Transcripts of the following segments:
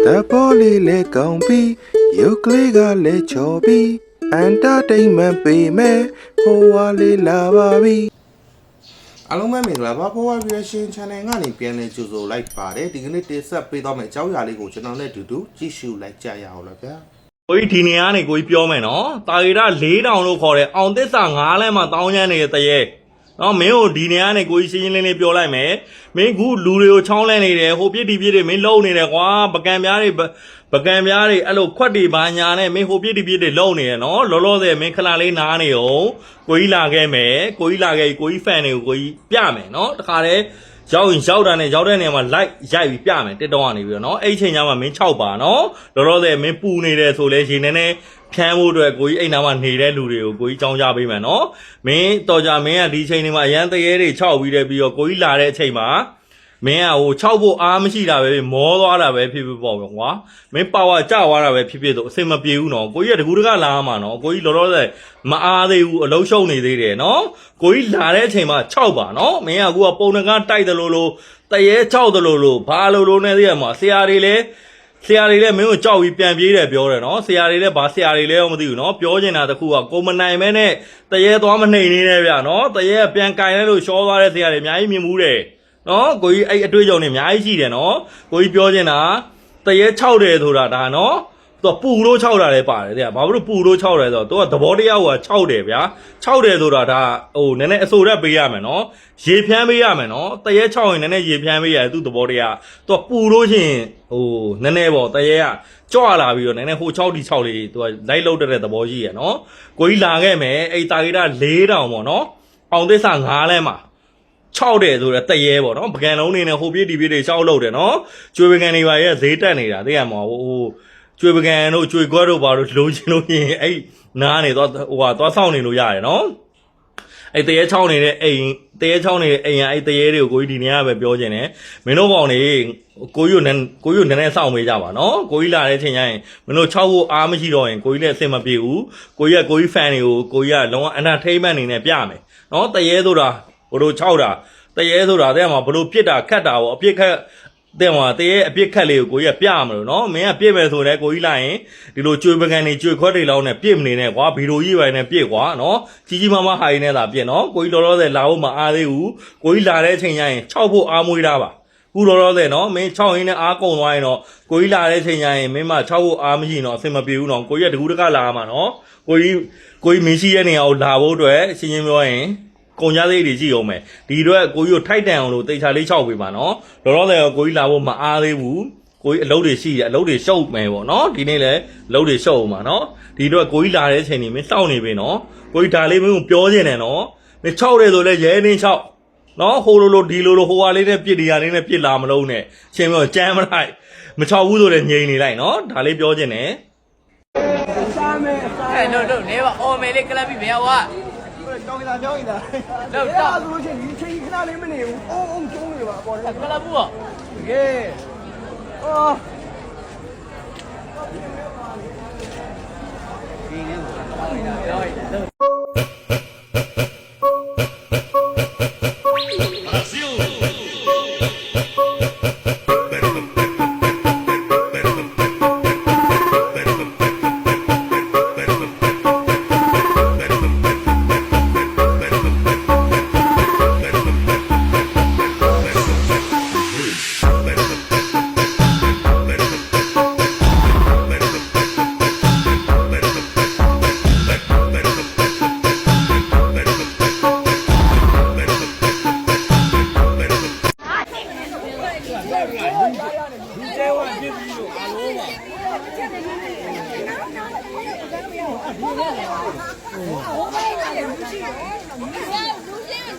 Taboli le gombi, Eucliga le chobi, entertainment be me, Powali lavabi. အားလုံးပဲမင်္ဂလာပါPower Reaction Channel ကနေပြန်လည်ကြိုဆိုလိုက်ပါတယ်ဒီကနေ့တင်ဆက်ပေးသွားမယ့်အကြောင်းအရာလေးကိုကျွန်တော်နဲ့အတူတူကြည့်ရှုလိုက်ကြရအောင်လားဗျာကိုကြီးဒီနေရာနေကိုကြီးပြောမယ်နော်တာရီတာ4000လို့ခေါ်တယ်အောင်သစ္စာ9လမ်းမှာတောင်းချမ်းနေတဲ့တရေနော်မင်းကိုဒီနေရာနေကိုကြီးရှင်းရှင်းလင်းလင်းပြောလိုက်မယ်မင်းခုလူတွေကိုချောင်းလဲနေတယ်ဟိုပြစ်ဒီပြစ်တွေမင်းလုံနေတယ်ကွာပကံပြားတွေအဲ့လိုခွက်တွေဘာညာနဲ့မင်းဟိုပြစ်ဒီပြစ်တွေလုံနေတယ်နော်လောလောဆယ်မင်းခလာလေးနားနေအောင်ကိုကြီးလာခဲ့မယ်ကိုကြီးလာခဲ့ကိုကြီးဖန်တွေကိုကိုကြီးပြမယ်နော်တခါတည်းရောက်ရင်ရောက်တာနဲ့ရောက်တဲ့နေရာမှာ like ရိုက်ပြီးပြမယ်တစ်တော့ကနေပြီးတော့เนาะအဲ့ချိန်ကျမှမင်း6ပါเนาะလောလောဆယ်မင်းပူနေတယ်ဆိုလဲရေနေနေဖြန်းဖို့အတွက်ကိုကြီးအိမ်နာမှာနေတဲ့လူတွေကိုကိုကြီးကြောင်းကြပေးမယ်เนาะမင်းတော်ကြမင်းကဒီချိန်တွေမှာအရန်တရေတွေ6ပြီးတယ်ပြီးတော့ကိုကြီးလာတဲ့အချိန်မှာမင်းကဟို6ဖို့အားမရှိတာပဲမောသွားတာပဲဖြစ်ဖြစ်ပေါ့ကွာမင်းပါဝါကျသွားတာပဲဖြစ်ဖြစ်ဆိုအစင်မပြေဘူးနော်ကိုကြီးကတကူတကလာမှာနော်ကိုကြီးလောလောဆယ်မအားသေးဘူးအလုံးရှုံနေသေးတယ်နော်ကိုကြီးလာတဲ့အချိန်မှာ6ပါနော်မင်းကအခုကပုံနှကားတိုက်တယ်လို့တရေ6တယ်လို့ဘာလို့နဲ့သိရမှာဆရာတွေလည်းမင်းကိုကြောက်ပြီးပြန်ပြေးတယ်ပြောတယ်နော်ဆရာတွေလည်းဘာဆရာတွေလည်းမသိဘူးနော်ပြောချင်တာတခုကကိုမနိုင်မဲနဲ့တရေသွားမနှိမ်နေနဲ့ဗျနော်တရေပြန်ကင်လဲလို့ရှောသွားတဲ့ဆရာတွေအများကြီးမြင်မှုတယ်နော်ကိုကြီးအဲ့အတွေ့အကြုံတွေအများကြီးရှိတယ်နော်ကိုကြီးပြောချင်တာတရေ6တယ်ဆိုတာဒါနော်သူပူလို့6တာလည်းပါတယ်တဲ့ဘာလို့ပူလို့6တယ်ဆိုတော့သူကသဘောတရားက6တယ်ဗျာ6တယ်ဆိုတာဒါဟိုနည်းနည်းအဆိုရက်ပေးရမယ်နော်ရေဖြန်းပေးရမယ်နော်တရေ6ရင်နည်းနည်းရေဖြန်းပေးရတယ်သူသဘောတရားသူကပူလို့ရှိရင်ဟိုနည်းနည်းပေါ့တရေကကြွလာပြီးတော့နည်းနည်းဟို6ဒီ6လေးသူကလိုက်လုတ်တဲ့သဘောကြီးရနော်ကိုကြီးလာခဲ့မယ်အဲ့တာဂီတာ4000ပေါ့နော်အောင်သစ္စာ9လမ်းမှာ6တယ်ဆိုတော့တရေပေါ့နော်ပကံလုံးနေနဲ့ဟိုပြည့်ဒီပြည့်တွေရှောက်လို့တယ်နော်ကျွေပကံတွေပါရဲ့ဈေးတက်နေတာသိရမှာဟိုကျွေပကံတို့ကျွေခွက်တို့ဘာလို့လိုချင်လို့ရင်အဲ့နားနေတော့ဟိုဟာသွားဆောင်နေလို့ရတယ်နော်အဲ့တရေ6နေတဲ့အိမ်တရေ6နေတဲ့အိမ်ကအဲ့တရေတွေကိုကိုကြီးဒီနေရာပဲပြောခြင်းတယ်မင်းတို့ပေါင်နေကိုကြီးကိုနည်းနည်းစောင့်ပေးကြပါနော်ကိုကြီးလာတဲ့ချိန်ကျရင်မင်းတို့6ဖို့အားမရှိတော့ရင်ကိုကြီးလည်းအဆင်မပြေဘူးကိုကြီးဖန်တွေကိုကိုကြီးကလုံးဝ entertainment အနေနဲ့ပြမယ်နော်တရေဆိုတာဘလို့6တာတရေဆိုတာတဲ့မှာဘလို့ပြစ်တာခတ်တာပေါ့အပြစ်ခတ်တဲ့မှာတရေအပြစ်ခတ်လေးကိုကိုကြီးကပြမလို့နော်မင်းကပြစ်မယ်ဆိုလည်းကိုကြီးလိုက်ရင်ဒီလိုကျွေပကံတွေကျွေခွက်တွေလောက်နဲ့ပြစ်မနေနဲ့ကွာဗီဒီယိုကြီးပိုင်းနဲ့ပြစ်ကွာနော်ကြီးမားဟာရင်းနဲ့သာပြစ်နော်ကိုကြီးလောလောဆယ်လာဖို့မအားသေးဘူးကိုကြီးလာတဲ့အချိန်ကျရင်6ဖို့အားမွေးတာပါခုလောလောဆယ်နော်မင်း6ရင်းနဲ့အားကုန်သွားရင်တော့ကိုကြီးလာတဲ့အချိန်ကျရင်မင်းမ6ဖို့အားမရှိတော့အဆင်မပြေဘူးနော်ကိုကြီးကတကူတကလာမှာနော်ကိုကြီးမင်းရှိတဲ့နေရာကိုလာဖို့အတွက်ရှင်းပြောရင်ကုန်ကြသေးတွေကြည့်အောင်မယ်ဒီတော့ကိုကြီးကိုထိုက်တန်အောင်လို့တိတ်ချလေး6ပေးပါနော်လောလောဆယ်ကိုကြီးလာဖို့မအားသေးဘူးကိုကြီးအလုပ်တွေရှိတယ်အလုပ်တွေရှုပ်မယ်ပေါ့နော်ဒီနေ့လည်းအလုပ်တွေရှုပ်အောင်ပါနော်ဒီတော့ကိုကြီးလာတဲ့အချိန်นี้မင်းစောင့်နေပြီနော်ကိုကြီးဒါလေးမင်းကိုပြောချင်တယ်နော်မင်း6တယ်ဆိုလဲရဲနေ6နော်ဟိုလိုဒီလိုဟိုဟာလေးနဲ့ပြစ်ဒီဟာလေးနဲ့ပြစ်လာမလုံးနဲ့ရှင်ပြောကြမ်းမလိုက်မ6ဘူးဆိုလဲငြိမ်နေလိုက်နော်ဒါလေးပြောချင်တယ်အဲ့တော့နေပါအော်မေလေးကလပ်ပြီးမရဝါတောင်းနေတာပြောနေတာတော့တာဆိုလို့ရှိရင်ဒီချိန်ခဏလေးမနေဘူးအုံကျုံးနေပါပေါ်တယ်ကလပ်ဘူးပေါ့တကယ်အော်ဒီနေမှာ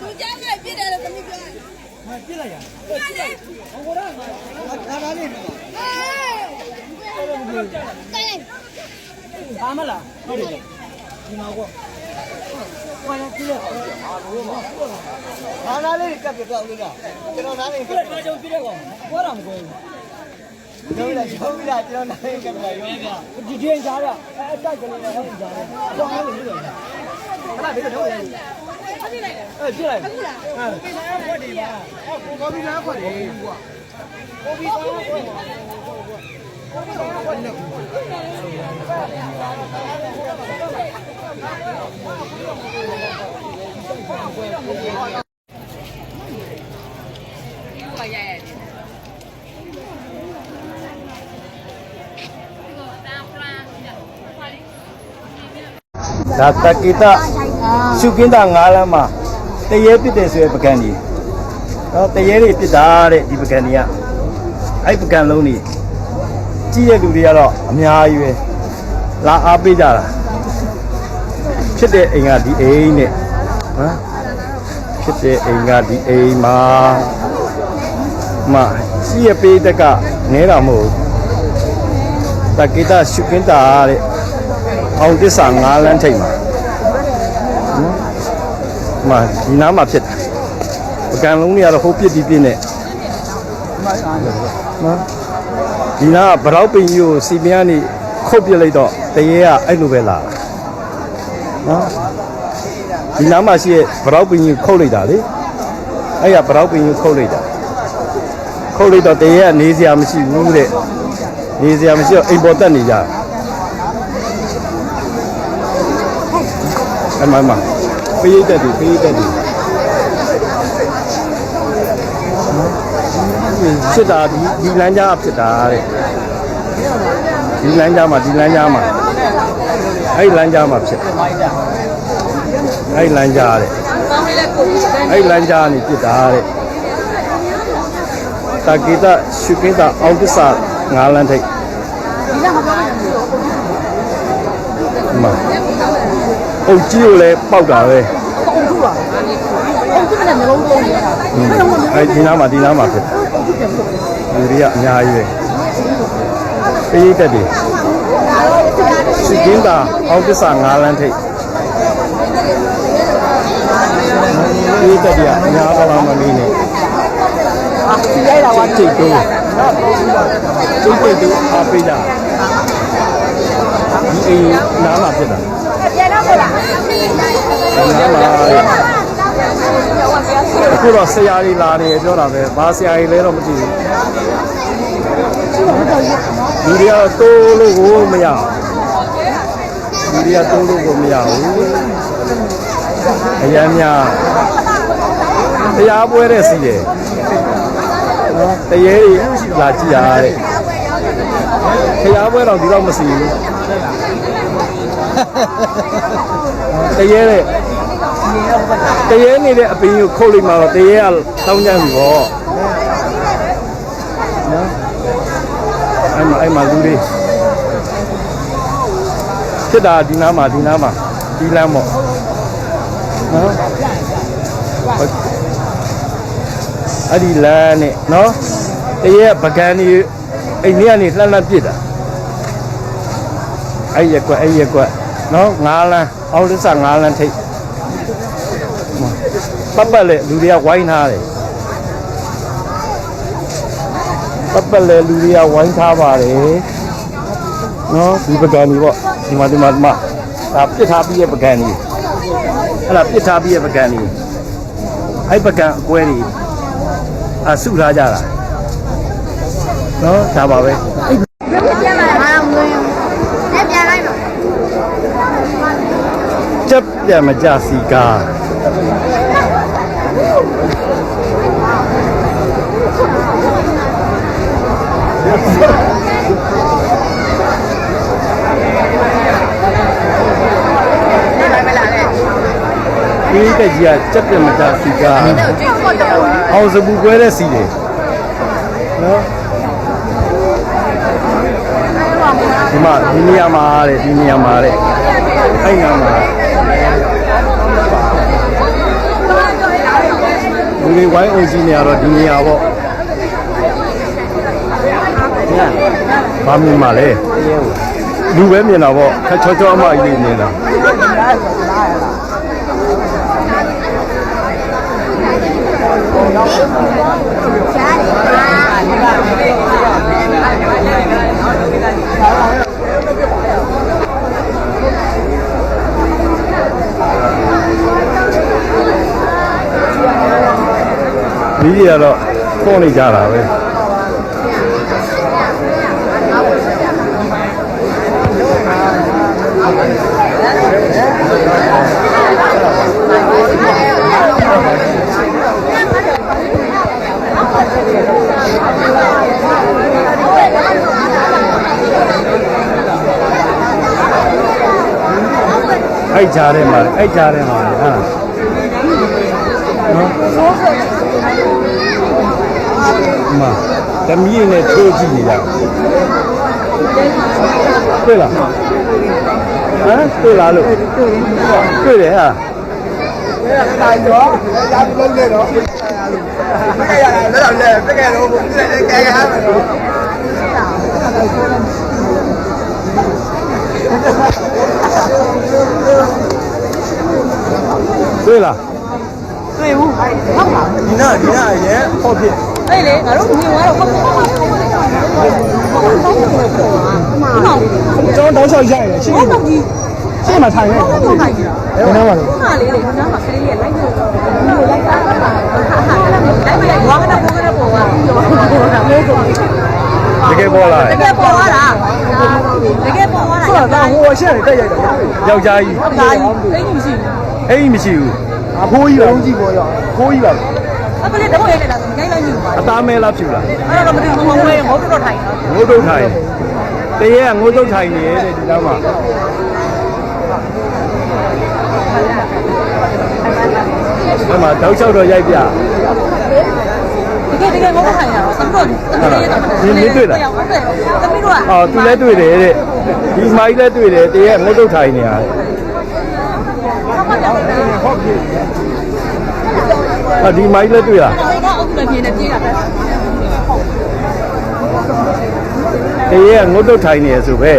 လူကြားကပြစ်တယ်လို့သမီးပြောတယ်မပြစ်လိုက်ရဟိုတော့ဒါလေးပါဘာမလားဟုတ်တယ်ဒီမှာကွာဘာလဲပြည့်ရအားလုံးမဘာနာလေးကပ်ပြတော့လို့လားကျွန်တော်နားလေးကပ်ပြတော့ပြည့်ရကောင်ဘာတော့မကွဲဘူးတို့လည်းရှုံးပြီလားကျွန်တော်နားလေးကပ်ပြရောဒီချင်းကြားရအတိုက်ကလေးနဲ့ဟုတ်ကြားတယ်တော့အားလို့လို့ဟုတ်လားဘယ်တော့လဲပြလိုက်အခုလားဟုတ်ပြီလားခွက်ဒီပါကိုကော်ဖီလားခွက်ဒီကွာကိုဖီသားခွက် ဒါတက္ကိတရှုကင်းတာ9လမ်းမှာတရေပြစ်တယ်ဆိုရယ်ပကံကြီးနော်တရေတွေပြစ်တာတဲ့ဒီပကံကြီးကအဲ့ပကံလုံးကြီးကြည့်ရတဲ့လူတွေကတော့အများကြီးပဲလာအားပေးကြတာဖြစ်တဲ့အိမ်ကဒီအိမ်နဲ့နော်ဖြစ်တဲ့အိမ်ကဒီအိမ်မှာရှိရပေးတက်ကနဲတာမဟုတ်တက္ကိတရှုကင်းတာတဲ့အောင်တစ္ဆာ9လမ်းထိပ်မှာဒီနားမှာဖြစ်တယ်ပကံလုံးတွေကတော့ဟိုပြစ်ဒီပြစ်နဲ့နော်ဒီနားကဗရောက်ပင်ကြီးကိုစီပင်ကနေခုတ်ပြလိုက်တော့တရေကအဲ့လိုပဲလာနော်ဒီနားမှာရှိရဲ့ဗရောက်ပင်ကြီးခုတ်လိုက်တာလေအဲ့ရဗရောက်ပင်ကြီးခုတ်လိုက်တာခုတ်လိုက်တော့တရေကနေစရာမရှိဘူးတဲ့နေစရာမရှိတော့အိမ်ပေါ်တက်နေကြအမှန်ပေးတတ်တယ်ဖြစ်တာဒီလမ်းကြားဖြစ်တာတဲ့ဒီလမ်းကြားမှာအဲ့လမ်းကြားမှာဖြစ်အဲ့လမ်းကြားတဲ့အဲ့လမ်းကြားနေဖြစ်တာတဲ့တက္ကိတရှုကင်းတာအောင်တစ္ဆာ9လမ်းထိပ်အုတ်ကြီးကိုလည်းပေါက်တာပဲအဲဒီနားမှာဖြစ်လူတွေကအများကြီးပဲပေးတတ်တယ်ရှုကင်းတာအောင်တစ္ဆာ9လမ်းထိပ်ပေးတတ်တယ်အများတော်မှမင်းနဲ့ဒီရိုက်တာကတိတ်တိုးအားပေးတာဒီအိမ်နားမှာဖြစ်တာပြန်တော့ဟုတ်လားအခုတော့ဆရာကြီးလာနေပြောတာပဲဘာဆရာကြီးလဲတော့မသိဘူးဒီတွေကတိုးလို့ကိုမရဘူးအရမ်းများတရားပွဲတဲ့စီတယ်နော်တရေလာကြည့်ရတဲ့တရားပွဲတော့ဒီတော့မစီဘူးတရေနေတဲ့အပင်ကိုခုတ်လိုက်မှတော့တရေကတောင်းကြပြီပေါ့နော်အဲ့မှာလူတွေဖြစ်တာဒီနားမှာဒီလမ်းပေါ့နော်အဲ့ဒီလမ်းနဲ့နော်တရေကပကံကြီးအိမ်ထဲကနေလှမ်းပြစ်တာအဲ့ရက်ကွက်နော်9လမ်းအောင်တစ္ဆာ9လမ်းထိပ်ပတ်လေလူတွေကဝိုင်းထားတယ်ပတ်လေလူတွေကဝိုင်းထားပါတယ်နော်ဒီပကံကြီးပေါ့ဒီမှာဒါပြစ်ထားပြီးရဲ့ပကံကြီးအဲ့ဒါပြစ်ထားပြီးရဲ့ပကံကြီးအဲ့ပကံအကွဲကြီးစုထားကြတာနော်ဒါပါပဲချက်ပြန်မကြစီကားဒီတကြီးကချက်ပြန်မကြစီကားအောင်စပူကွဲတဲ့စီတယ်နော်ဒီနေရာမှာတဲ့အဲ့နာမှာလူတွေဝိုင်းအောင်စီနေရတော့ဒီနေရာပေါ့ဘာမြင်မှာလဲလူပဲမြင်တာပေါ့ခက်ချောအမကြီးနေနေတာဒီကြီးကတော့ဖုန်းနေကြတာပဲ အဲ့ကြားထဲမှာဟာနော်မတမီးနဲ့ထိုးကြည့်နေကြတွေ့လားဟမ်တွေ့လားလို့တွေ့တယ်ဟာတိုင်းတော့ကြားပြီးလုံးနေတော့မကရတာလည်းတော့လည်းပြခဲ့တော့ဘုရားလည်းကြရမှာတော့တွေ့လားတွေ့ဘူးဟုတ်ပါဒီနာရဲ့ဟောဖြစ်အဲ့လေငါတို့မြင်သွားတော့ဟုတ်ပါဘူးကျွန်တော်တောက်လျှောက်ရိုက်တယ်ရှင်းဟုတ်တော့ဒီရှင်းမှာထိုင်နေတယ်ဘယ်နာမှာလဲဟာလေးလေနားမှာကလေးလေးလိုက်လို့လိုက်တာလိုက်မလိုက်ဝါကတော့ပေါ်ကတော့ပေါ်သွားပြီးတော့လေးကိုတကယ်ပေါ်လာတကယ်ပေါ်သွားတာတကယ်ပေါ်သွားတာဆိုတော့ဟိုရှင်းတက်ရိုက်တာယောက်ျားကြီးအိမ်မရှိဘူးအိမ်မရှိဘူးအဖိုးကြီးပါကြီးပေါ်ရောက်ဖိုးကြီးပါအပလေးတော့ရိုက်နေတာငိုင်းလိုက်နေပါအသားမဲလားဖြူလားအဲ့တော့မသိဘူးငိုးငိုးတော့ထိုင်ငိုးတော့ထိုင်တရေကငိုးတော့ထိုင်နေတယ်ဒီတော့မှအဲ့မှာတောက်လျှောက်တော့ရိုက်ပြတကယ်ငိုးတော့ထိုင်တာသမီးတို့တွေ့လားသမီးတို့ကအော်သူလည်းတွေ့တယ်တဲ့ဒီမိုင်းလည်းတွေ့တယ်တရေကငိုးတော့ထိုင်နေရတယ်ဒီမိုင်းလည်းတွေ့လားအုပ်လည်းပြင်းနေပြေးတာပဲတရေကငုတ်တုတ်ထိုင်နေရဆိုပဲ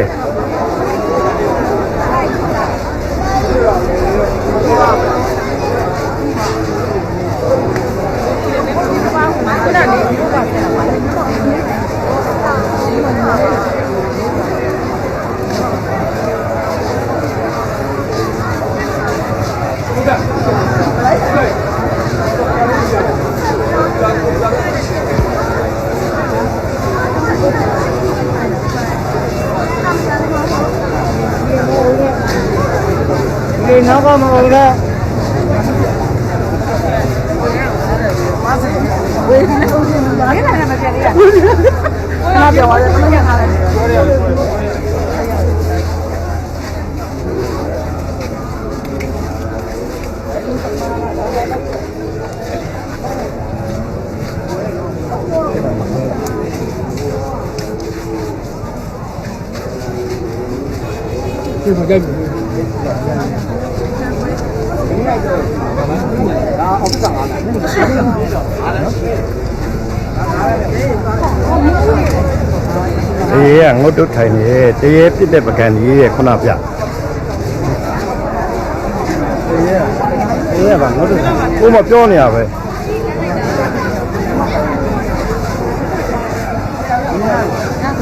ဒီနောက်ကမဟုတ်လားဝေးနေလို့ဘာလဲမပြတ်လေးရခဏပြောပါလေခဏရထားတယ်ဒီမှာကြိုက်ဘူးတရေကငုတ်တုတ်ထိုင်နေတရေပြစ်တဲ့ပကံကြီးရဲ့ခုနပြတရေကငုတ်တုတ်ကိုမပြောနေရပဲ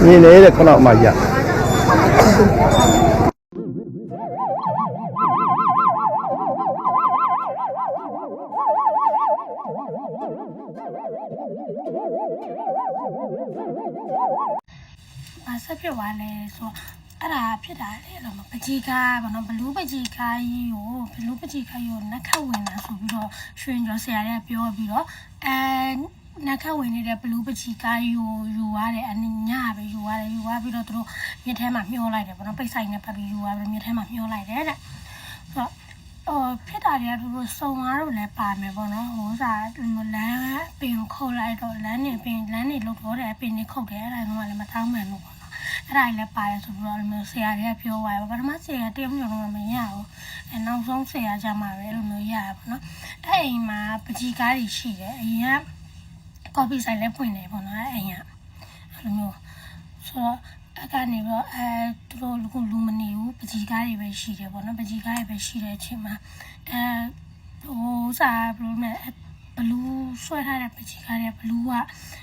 မြင်နေတဲ့ခုနမှရဆက်ဖြစ်သွားလဲဆိုအဲ့ဒါဖြစ်တာလေလို့ပကြီးကားဘာလို့ဘလူးပကြီးကားကြီးကိုနက်ခတ်ဝင်တာဆိုပြီးတော့ရွှင်ကျော်ဆရာတွေကပြောပြီးတော့နက်ခတ်ဝင်နေတဲ့ဘလူးပကြီးကားကြီးကိုယူရတယ်အနညပဲယူပြီးတော့သူတို့မြစ်ထဲမှာမျောလိုက်တယ်ဘာလို့ပိတ်ဆိုင်နဲ့ပတ်ပြီးယူရတယ်မြစ်ထဲမှာမျောလိုက်တယ်တဲ့ဆိုတော့ဖြစ်တာတွေကသူတို့စုံသွားတော့လည်းပါမယ်ပေါ့နော်ဟိုစားလမ်းပင်ခုတ်လိုက်တော့လမ်းနေလောက်တော့တယ်ပင်နေခုတ်တယ်အဲ့ဒါကလည်းမတောင်းမှန်လို့ပေါ့နော်အဲ့ဒါလည်းပါတယ်ဆိုပြီးတော့ဆရာတွေကပြောသွားတယ်ပထမဆရာတယောက်မျိုးတော့မရဘူးအဲနောက်ဆုံးဆရာကြမှာပဲလို့မျိုးရပါပေါ့နော်အဲ့အိမ်မှာပကြီးကားတွေရှိတယ်အရင်ကကော်ဖီဆိုင်လည်းဖွင့်တယ်ပေါ့နော်အဲ့အိမ်ကအဲ့လိုမျိုးဆိုတော့အကနေတော့သူတို့လူမနေဘူးပကြီးကားတွေပဲရှိတယ်ပေါ့နော်ပကြီးကားတွေပဲရှိတဲ့အချိန်မှာဟိုစားဘလို့နဲ့ဘလူးဆွဲထားတဲ့ပကြီးကားတွေဘလူးက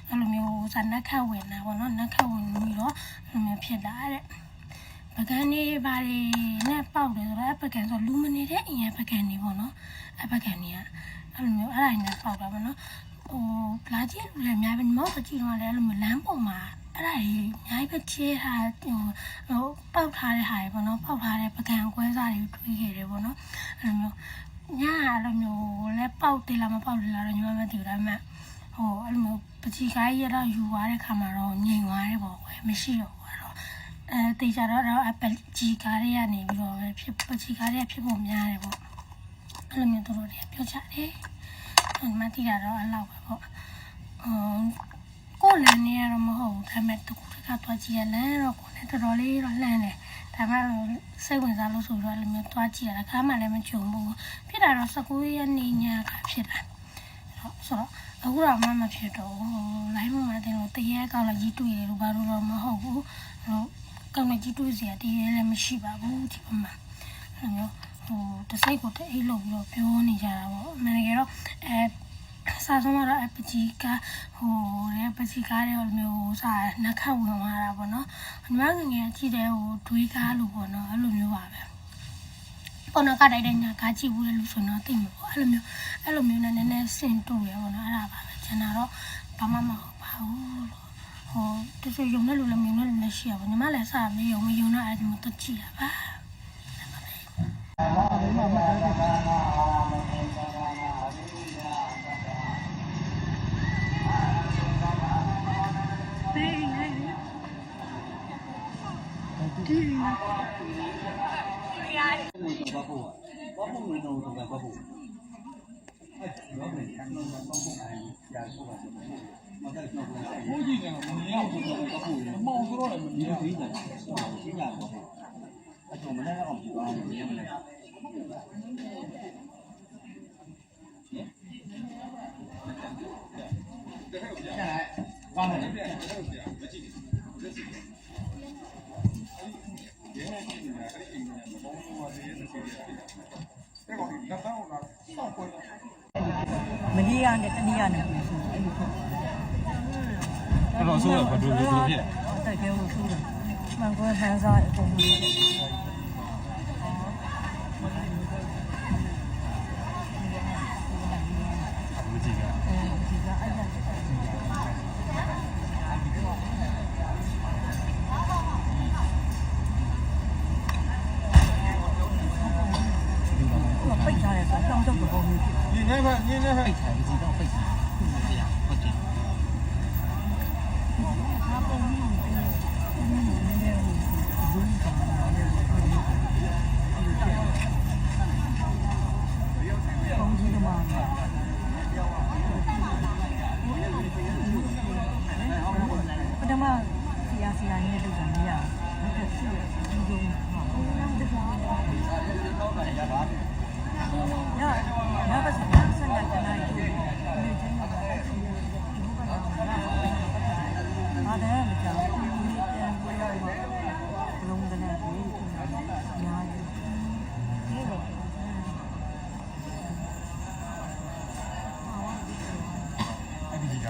အဲ့လိုမျိုးစားနက်ခတ်ဝင်တာပေါ့နော်နက်ခတ်ဝင်ပြီးတော့အဲ့လိုမျိုးဖြစ်လာတဲ့ပကံနေပါလေနဲ့ပေါက်တယ်ဆိုတော့ပကံဆိုလူမနေတဲ့အိမ်ရပကံနေပေါ့နော်အပကံနေကအဲ့လိုမျိုးအဲ့ဒါနဲ့ပေါက်တာပေါ့နော်ဟိုလာကြည့်လူလည်းအများပဲမောက်ကြည့်တော့လည်းအဲ့လိုမျိုးလမ်းပေါ်မှာ အဲ့ဒါကြီးအများကြီးပဲချေးထားဟိုပေါက်ထားတဲ့ဟာတွေပေါ့နော်ပေါက်ထားတဲ့ပကံကွဲစားတွေတွေးခဲ့တယ်ပေါ့နော်အဲ့လိုမျိုးညာအဲ့လိုမျိုးလဲပေါက်တယ်လားမပေါက်တယ်လားတော့ညီမမသိဘူးဒါပေမဲ့ဟိုအဲ့လိုမျိုးပချီကားကြီးရတော့ယူသွားတဲ့ခါမှာတော့ငြိမ်သွားတယ်ပေါ့ကွယ်မရှိတော့ဘူးအဲ့တော့တေချာတော့ပချီကားတွေကနေပြီးတော့ဖြစ်ပချီကားတွေဖြစ်ဖို့များတယ်ပေါ့အဲ့လိုမျိုးတို့တွေပြောချတယ်မသိတာတော့အဲ့လောက်ပဲပေါ့ကိုလည်းနေရတော့မဟုတ်ဘူးဒါပေမဲ့တကူကတော့ကြည့်ရလမ်းတော့ကိုလည်းတော်တော်လေးတော့လှမ်းတယ်ဒါပေမဲ့စိတ်ဝင်စားလို့ဆိုတော့လည်းမျိုးသွားကြည့်ရတာခါမှလည်းမကြုံဘူးဖြစ်တာတော့19ရက်နေ့ညကဖြစ်တာဆိုတော့အခုတော့မဖြစ်တော့လိုင်းမှာတင်လို့တရေကောက်လိုက်ကြီးတွေ့တယ်လို့ဘာလို့တော့မဟုတ်ဘူးကောက်လိုက်ကြီးတွေ့စရာတရေလည်းမရှိပါဘူးဒီမှာအဲ့လိုမျိုးတစိတ်ကိုတအိတ်လို့ပြီးတော့ပြောနေကြတာပေါ့အမှန်တကယ်တော့စားဆုံးကတော့ပကြီးကပကြီးကားတဲ့မျိုးစားနှက်ခတ်ဝင်သွားတာပေါ့နော်ညီမငယ်ကြည့်တဲ့တွေးကားလို့ပေါ့နော်အဲ့လိုမျိုးပါပဲပေါ်တော့ကတိုက်တဲ့ညာကားကြည့်ဘူးလေလို့ဆိုတော့သိမှာပေါ့အဲ့လိုမျိုးနဲ့နည်းနည်းစင်တူရပေါ့နော်အဲ့ဒါပါပဲကျန်တာတော့ဘာမှမဟုတ်ပါဘူးတချို့ယုံတဲ့လူလည်းမယုံတဲ့လူလည်းရှိရပါညီမလည်းစားမယုံတော့အဲ့ဒီမျိုးတော့ကြည့်ရပါမကြီးရနဲ့တနည်းရနဲ့အဲ့လိုဖြစ်တော်ဆိုးတော့ဘယ်လိုဖြစ်လဲတိုက်ကဲလို့ဆိုးတယ်မှန်ကွယ်ဟန်စားအကုန်လုံးပိတ်ထားတယ်ဆိုတော့တောင်းတော့ပုံမျိုး你那个废柴不知道废柴，这样不行。ပထမဆရာနဲ့လုပ်တာမရဘူး။ဒီလိုရပါစက်ဆက်လိုက်တဲ့နိုင်ကိုနေချင်းမှာအားတယ်မကြောက်ဘူးဒီပြန်ပြောရမှာလုံးကနေပြီးညာကြီးဒီလိုအဲ့ဒီက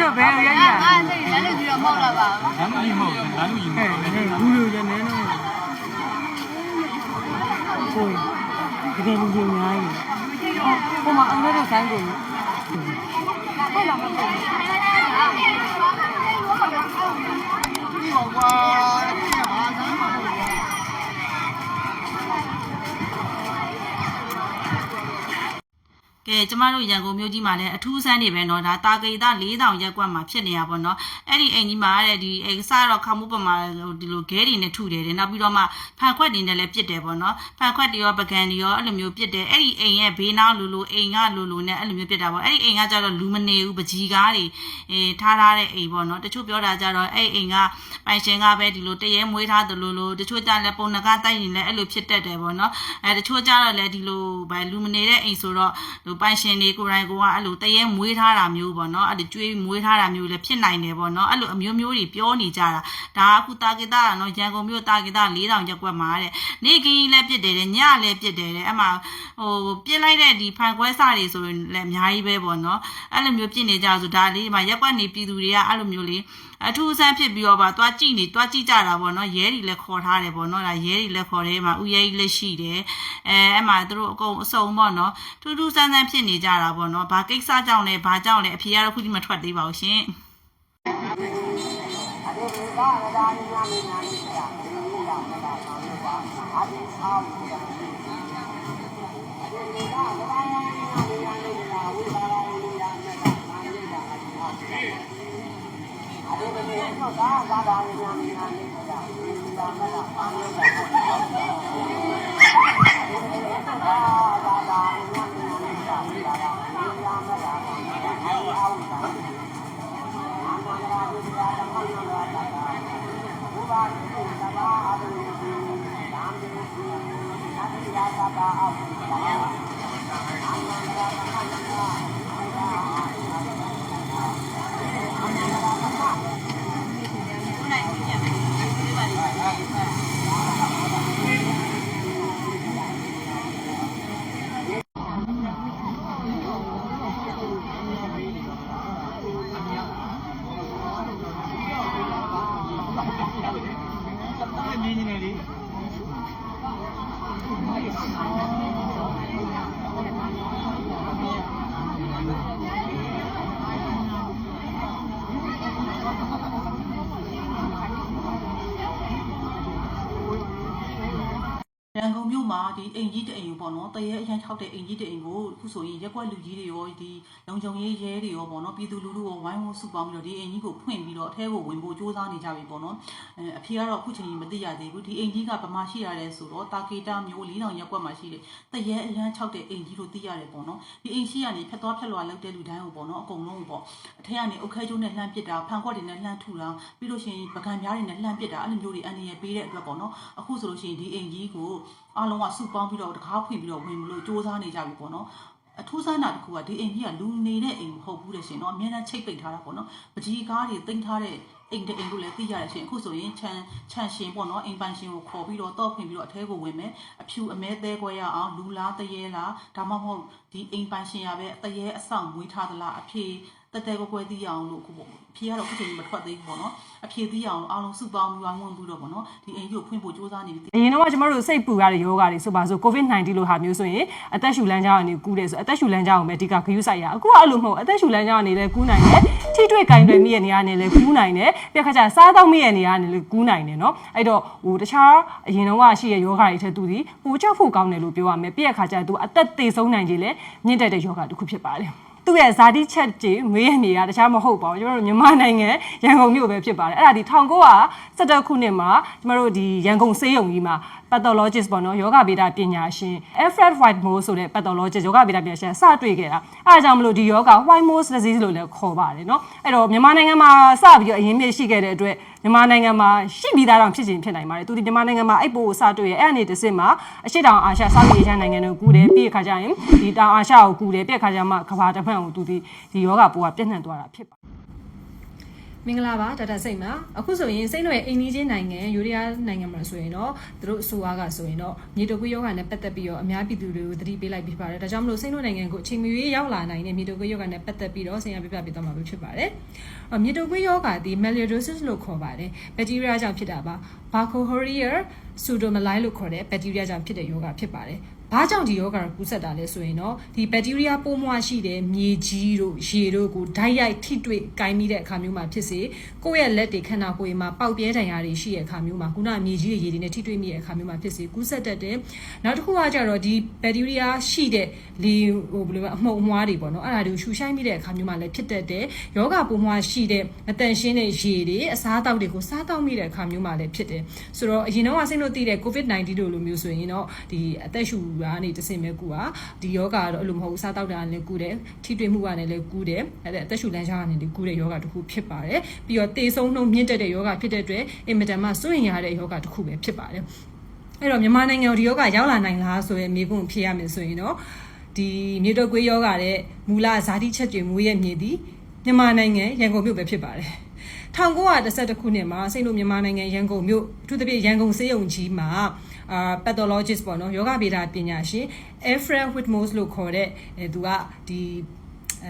တော့ဘယ်ရရ ငါစိတ်လည်းလည်းပြီးတော့မောက်လာပါ ဘူးလို့ရနေတော့ကိုတကယ်လူကြီးများကြီးဟိုမှာအောင်တဲ့ဆိုင်ကိုဟုတ်လားမဟုတ်ကဲကျမတို့ရန်ကုန်မြို့ကြီးမှာလည်းအထူးဆန်းနေပဲเนาะဒါတာဂိတာ4000ရက်ကွက်မှာဖြစ်နေတာပေါ့เนาะအဲ့ဒီအိမ်ကြီးမှာတဲ့ဒီအိမ်စတော့ခါမှုပမာဒီလိုဂဲတွေနဲ့ထုတယ်တဲ့နောက်ပြီးတော့မှဖန်ခွက်တွေနဲ့လည်းပြစ်တယ်ပေါ့เนาะဖန်ခွက်တွေရောပကံတွေရောအဲ့လိုမျိုးပြစ်တယ်အဲ့ဒီအိမ်ရဲ့ဘေးနားလိုအိမ်ကလိုနဲ့အဲ့လိုမျိုးပြစ်တာပေါ့အဲ့ဒီအိမ်ကကျတော့လူမနေဘူးပကြီးကားတွေထားတဲ့အိမ်ပေါ့เนาะတချို့ပြောတာကျတော့အဲ့အိမ်ကပိုင်ရှင်ကပဲဒီလိုတရေမွေးထားတယ်လို့တချို့ကျလည်းပုံနကတိုက်နေလည်းအဲ့လိုဖြစ်တတ်တယ်ပေါ့เนาะတချို့ကျတော့လည်းဒီလိုဗာလူမနေတဲ့အိမ်ဆိုတော့ပိုင်ရှင်တွေကိုယ်တိုင်ကိုကအဲ့လိုတရေမွေးထားတာမျိုးပေါ့နော်အဲ့ဒါကျွေးမွေးထားတာမျိုးလည်းဖြစ်နိုင်တယ်ပေါ့နော်အဲ့လိုအမျိုးမျိုးတွေပြောနေကြတာဒါအခုတာဂီတာနော်ရန်ကုန်မြို့တာဂီတာ4000ရက်ကွက်မှာတဲ့နေကင်းလည်းပြစ်တယ်တဲ့ညလည်းပြစ်တယ်တဲ့အမှပြစ်လိုက်တဲ့ဒီဖန်ခွဲစတွေဆိုရင်လည်းအများကြီးပဲပေါ့နော်အဲ့လိုမျိုးပြစ်နေကြဆိုဒါလေးမှာရက်ကွက်နေပြည်သူတွေကအဲ့လိုမျိုးလေးအထူးဆန်းဖြစ်ပြီးတော့ပါသွားကြည့်ကြတာပေါ့နော်ရဲတွေလည်းခေါ်ထားတယ်ပေါ့နော်ဒါရဲတွေလည်းခေါ်တယ်မှာဥရဲကြီးလည်းရှိတယ်အဲ့မှာသူတို့အကုန်အစုံပေါ့နော်ထူးထူးဆန်းဆန်းဖြစ်နေကြတာပေါ့နော်ဘာကိစ္စကြောင့်လဲဘာကြောင့်လဲအဖေကတော့ခုထိမထွက်သေးပါဘူးရှင်ရန်ကုန်မြို့မှာဒီအိမ်ကြီးတအိမ်ကိုပေါ့နော်တရေအရန်၆တဲ့အိမ်ကြီးတအိမ်ကိုအခုဆိုရင်ရက်ကွက်လူကြီးတွေရောဒီလုံခြုံရေးရဲတွေရောပေါ့နော်ပြည်သူလူထုရောဝိုင်းဝန်းစုပေါင်းပြီးတော့ဒီအိမ်ကြီးကိုဖွင့်ပြီးတော့အထဲကိုဝင်ဖို့စ조사နေကြပြီပေါ့နော်အဖေကတော့အခုချိန်ကြီးမသိရသေးဘူးဒီအိမ်ကြီးကဗမာရှိရတယ်ဆိုတော့တာကေတာမျိုး4000ရက်ကွက်မှာရှိတယ်တရေအရန်၆တဲ့အိမ်ကြီးလို့သိရတယ်ပေါ့နော်ဒီအိမ်ရှိကနေဖြတ်သွားဖြတ်လွှာလောက်တဲ့လူတိုင်းကိုပေါ့နော်အကုန်လုံးပေါ့အထက်ကနေအုတ်ခဲကျိုးနဲ့လှမ်းပစ်တာဖန်ခွက်တွေနဲ့လှမ်းထုတာပြီးလို့ရှိရင်ပကံပြားတွေနဲ့လှမ်းပစ်တာအဲ့လိုမျိုးတွေအန်ရပေးတဲ့အတွက်ပေါ့နော်အခုဆိုလို့ရှိရင်ဒီအိမ်ကြီးကိုအားလုံးကစုပေါင်းပြီးတော့တကားဖွင့်ပြီးတော့ဝင်မလို့စ조사နေကြပြီပေါ့နော်အထူးဆန်းတာတစ်ခုကဒီအိမ်ကြီးကလူနေတဲ့အိမ်မဟုတ်ဘူးတဲ့ရှင်เนาะအများနဲ့ချိတ်ပိတ်ထားတာပေါ့နော်ပကြီးကားတွေတင်ထားတဲ့အိမ်တအိမ်လို့လည်းသိရတယ်ရှင်အခုဆိုရင်ခြံရှင်ပေါ့နော်အိမ်ပိုင်ရှင်ကိုခေါ်ပြီးတော့တောက်ဖွင့်ပြီးတော့အထဲကိုဝင်မယ်အဖြူအမဲသေးခွဲရအောင်လူလားတရေလားဒါမှမဟုတ်ဒီအိမ်ပိုင်ရှင်ရပဲတရေအဆောင်မွေးထားသလားအဖေတက်တဲကွဲသိရအောင်လို့အခုပေါ့အဖေကတော့အခုချိန်မထွက်သေးဘူးပေါ့နော်အဖေသိရအောင်အားလုံးစုပေါင်းပြီးဝိုင်းဝန်းပြီးတော့ပေါ့နော်ဒီအိမ်ကြီးကိုဖွင့်ဖို့စ조사နေပြီအရင်တော့ကျမတို့စိတ်ပူရတဲ့ယောဂါတွေဆိုပါဆို COVID-19 လို့ဟာမျိုးဆိုရင်အသက်ရှူလမ်းကြောင်းကနေကူးတယ်ဆိုအသက်ရှူလမ်းကြောင်းကိုပဲအဓိကဂရုစိုက်ရအခုကအဲ့လိုမဟုတ်အသက်ရှူလမ်းကြောင်းကနေလည်းကူးနိုင်တယ်ထိတွေ့ကင်တွေမိရဲ့နေရာနဲ့လည်းကူးနိုင်တယ်ပြခါကျစားတော့မိရဲ့နေရာနဲ့လည်းကူးနိုင်တယ်เนาะအဲ့တော့ဟိုတခြားအရင်တော့ရှိရဲ့ယောဂါတွေထက်သူဒီဟိုကြောက်ဖို့ကောင်းတယ်လို့ပြောရမယ်ပြခါကျသူအသက်သေဆုံးနိုင်ကြီးလေမြင့်တက်တဲ့ယောဂါတစ်ခုဖြစ်ပါတယ်သူ့ရဲ့ဇာတိချက်ကြီးမေးရနေတာတခြားမဟုတ်ပါဘူးကျွန်တော်တို့မြန်မာနိုင်ငံရန်ကုန်မြို့ပဲဖြစ်ပါတယ်အဲ့ဒါဒီ1917ခုနှစ်မှာကျွန်တော်တို့ဒီရန်ကုန်ဆေးရုံကြီးမှာ pathologist ပေါ့နော်ယောဂဗေဒပညာရှင် Alfred Whitmore ဆိုတဲ့ pathologist ယောဂဗေဒပညာရှင်စတွေ့ခဲ့တာအဲ့ဒါကြောင့်မလို့ဒီယောဂ Whitmore's disease လို့လည်းခေါ်ပါတယ်เนาะအဲ့တော့မြန်မာနိုင်ငံမှာစပြီးတော့အရင်မြစ်ရှိခဲ့တဲ့အတွက်မြန်မာနိုင်ငံမှာရှိပြီးသားတော့ဖြစ်ချင်းဖြစ်နိုင်ပါတယ်သူဒီမြန်မာနိုင်ငံမှာအဲ့ပို့ကိုစတွေ့ရဲ့အဲ့အနေတစ်စစ်မှာအရှိတောင်အာရှစောက်ရေးချမ်းနိုင်ငံတို့ကူတယ်ပြီးခါကျရင်ဒီတောင်အာရှကိုကူတယ်ပြက်ခါကျမှကဘာတစ်ဖက်ကိုသူဒီယောဂပိုးကပြန့်နှံ့သွားတာဖြစ်ပါ မင်္ဂလာပါဒေါက်တာစိတ်ပါအခုဆိုရင်စိတ်တို့ရဲ့အိမ်နီးချင်းနိုင်ငံယူရီးယားနိုင်ငံမှာဆိုရင်တော့သူတို့အဆိုအားကဆိုရင်တော့မြေတုပ်ကွေးယောဂနဲ့ပတ်သက်ပြီးတော့အများပြည်သူတွေကိုသတိပေးလိုက်ပြီးပါတယ်ဒါကြောင့်မလို့စိတ်တို့နိုင်ငံကိုအချိန်မရွေးရောက်လာနိုင်တဲ့မြေတုပ်ကွေးယောဂနဲ့ပတ်သက်ပြီးတော့ဆင်ရပြပြပေးသွားမှာဖြစ်ပါတယ်မြေတုပ်ကွေးယောဂဒီ melioidosis လို့ခေါ်ပါတယ်ဘက်တီးရီးယားကြောင့်ဖြစ်တာပါ Burkholderia pseudomyeli လို့ခေါ်တဲ့ဘက်တီးရီးယားကြောင့်ဖြစ်တဲ့ယောဂဖြစ်ပါတယ်ဘာကြောင့်ဒီယောဂကိုကူးစက်တာလဲဆိုရင်တော့ဒီဘက်တီးရီးယားပိုးမွှားရှိတဲ့မြေကြီးတို့ရေတို့ကိုဓာတ်ရိုက်ထိတွေ့ကိုင်းမိတဲ့အခါမျိုးမှာဖြစ်စေကိုယ့်ရဲ့လက်တွေခန္ဓာကိုယ်မှာပေါက်ပြဲဒဏ်ရာတွေရှိတဲ့အခါမျိုးမှာခုနမြေကြီးတွေရေတွေနဲ့ထိတွေ့မိတဲ့အခါမျိုးမှာဖြစ်စေကူးစက်တတ်တယ်နောက်တစ်ခုကကြတော့ဒီဘက်တီးရီးယားရှိတဲ့လေဘယ်လိုအမှုန်အမွှားတွေပေါ့နော်အဲ့ဒါတွေကိုရှူရှိုင်းမိတဲ့အခါမျိုးမှာလည်းဖြစ်တတ်တယ်ယောဂပိုးမွှားရှိတဲ့မတန်ရှင်းတဲ့ရေတွေအစားအသောက်တွေကိုစားတောက်မိတဲ့အခါမျိုးမှာလည်းဖြစ်တယ်ဆိုတော့အရင်တော့စိတ်လို့သိတဲ့ COVID-19 တို့လိုမျိုးဆိုရင်တော့ဒီအသက်ရှူတာနေတစင်ပဲကူတာဒီယောဂကတော့အဲ့လိုမဟုတ်စားတောက်တာနဲ့ကူတယ်ထိတွေ့မှုကလည်းကူတယ်အဲ့ဒါအသက်ရှူလမ်းကြောင်းကနေကူတဲ့ယောဂတစ်ခုဖြစ်ပါတယ်ပြီးတော့တေဆုံးနှုံမြင့်တက်တဲ့ယောဂဖြစ်တဲ့အတွက်အင်မတန်မှစိုးရင်ရတဲ့ယောဂတစ်ခုပဲဖြစ်ပါတယ်အဲ့တော့မြန်မာနိုင်ငံဒီယောဂရောက်လာနိုင်လားဆိုရင်မိဘဖြေရမယ်ဆိုရင်တော့ဒီမြေတုပ်ကွေးယောဂတဲ့မူလဇာတိချက်တွေမွေးရဲ့မြေသည်မြန်မာနိုင်ငံရန်ကုန်မြို့ပဲဖြစ်ပါတယ်1912ခုနှစ်မှာစိတ်လို့မြန်မာနိုင်ငံရန်ကုန်မြို့အထူးသဖြင့်ရန်ကုန်ဆေးရုံကြီးမှာpathologist ပေါ့နော်ယောဂဗေဒပညာရှင် Alfred Whitmore လို့ခေါ်တဲ့သူကဒီ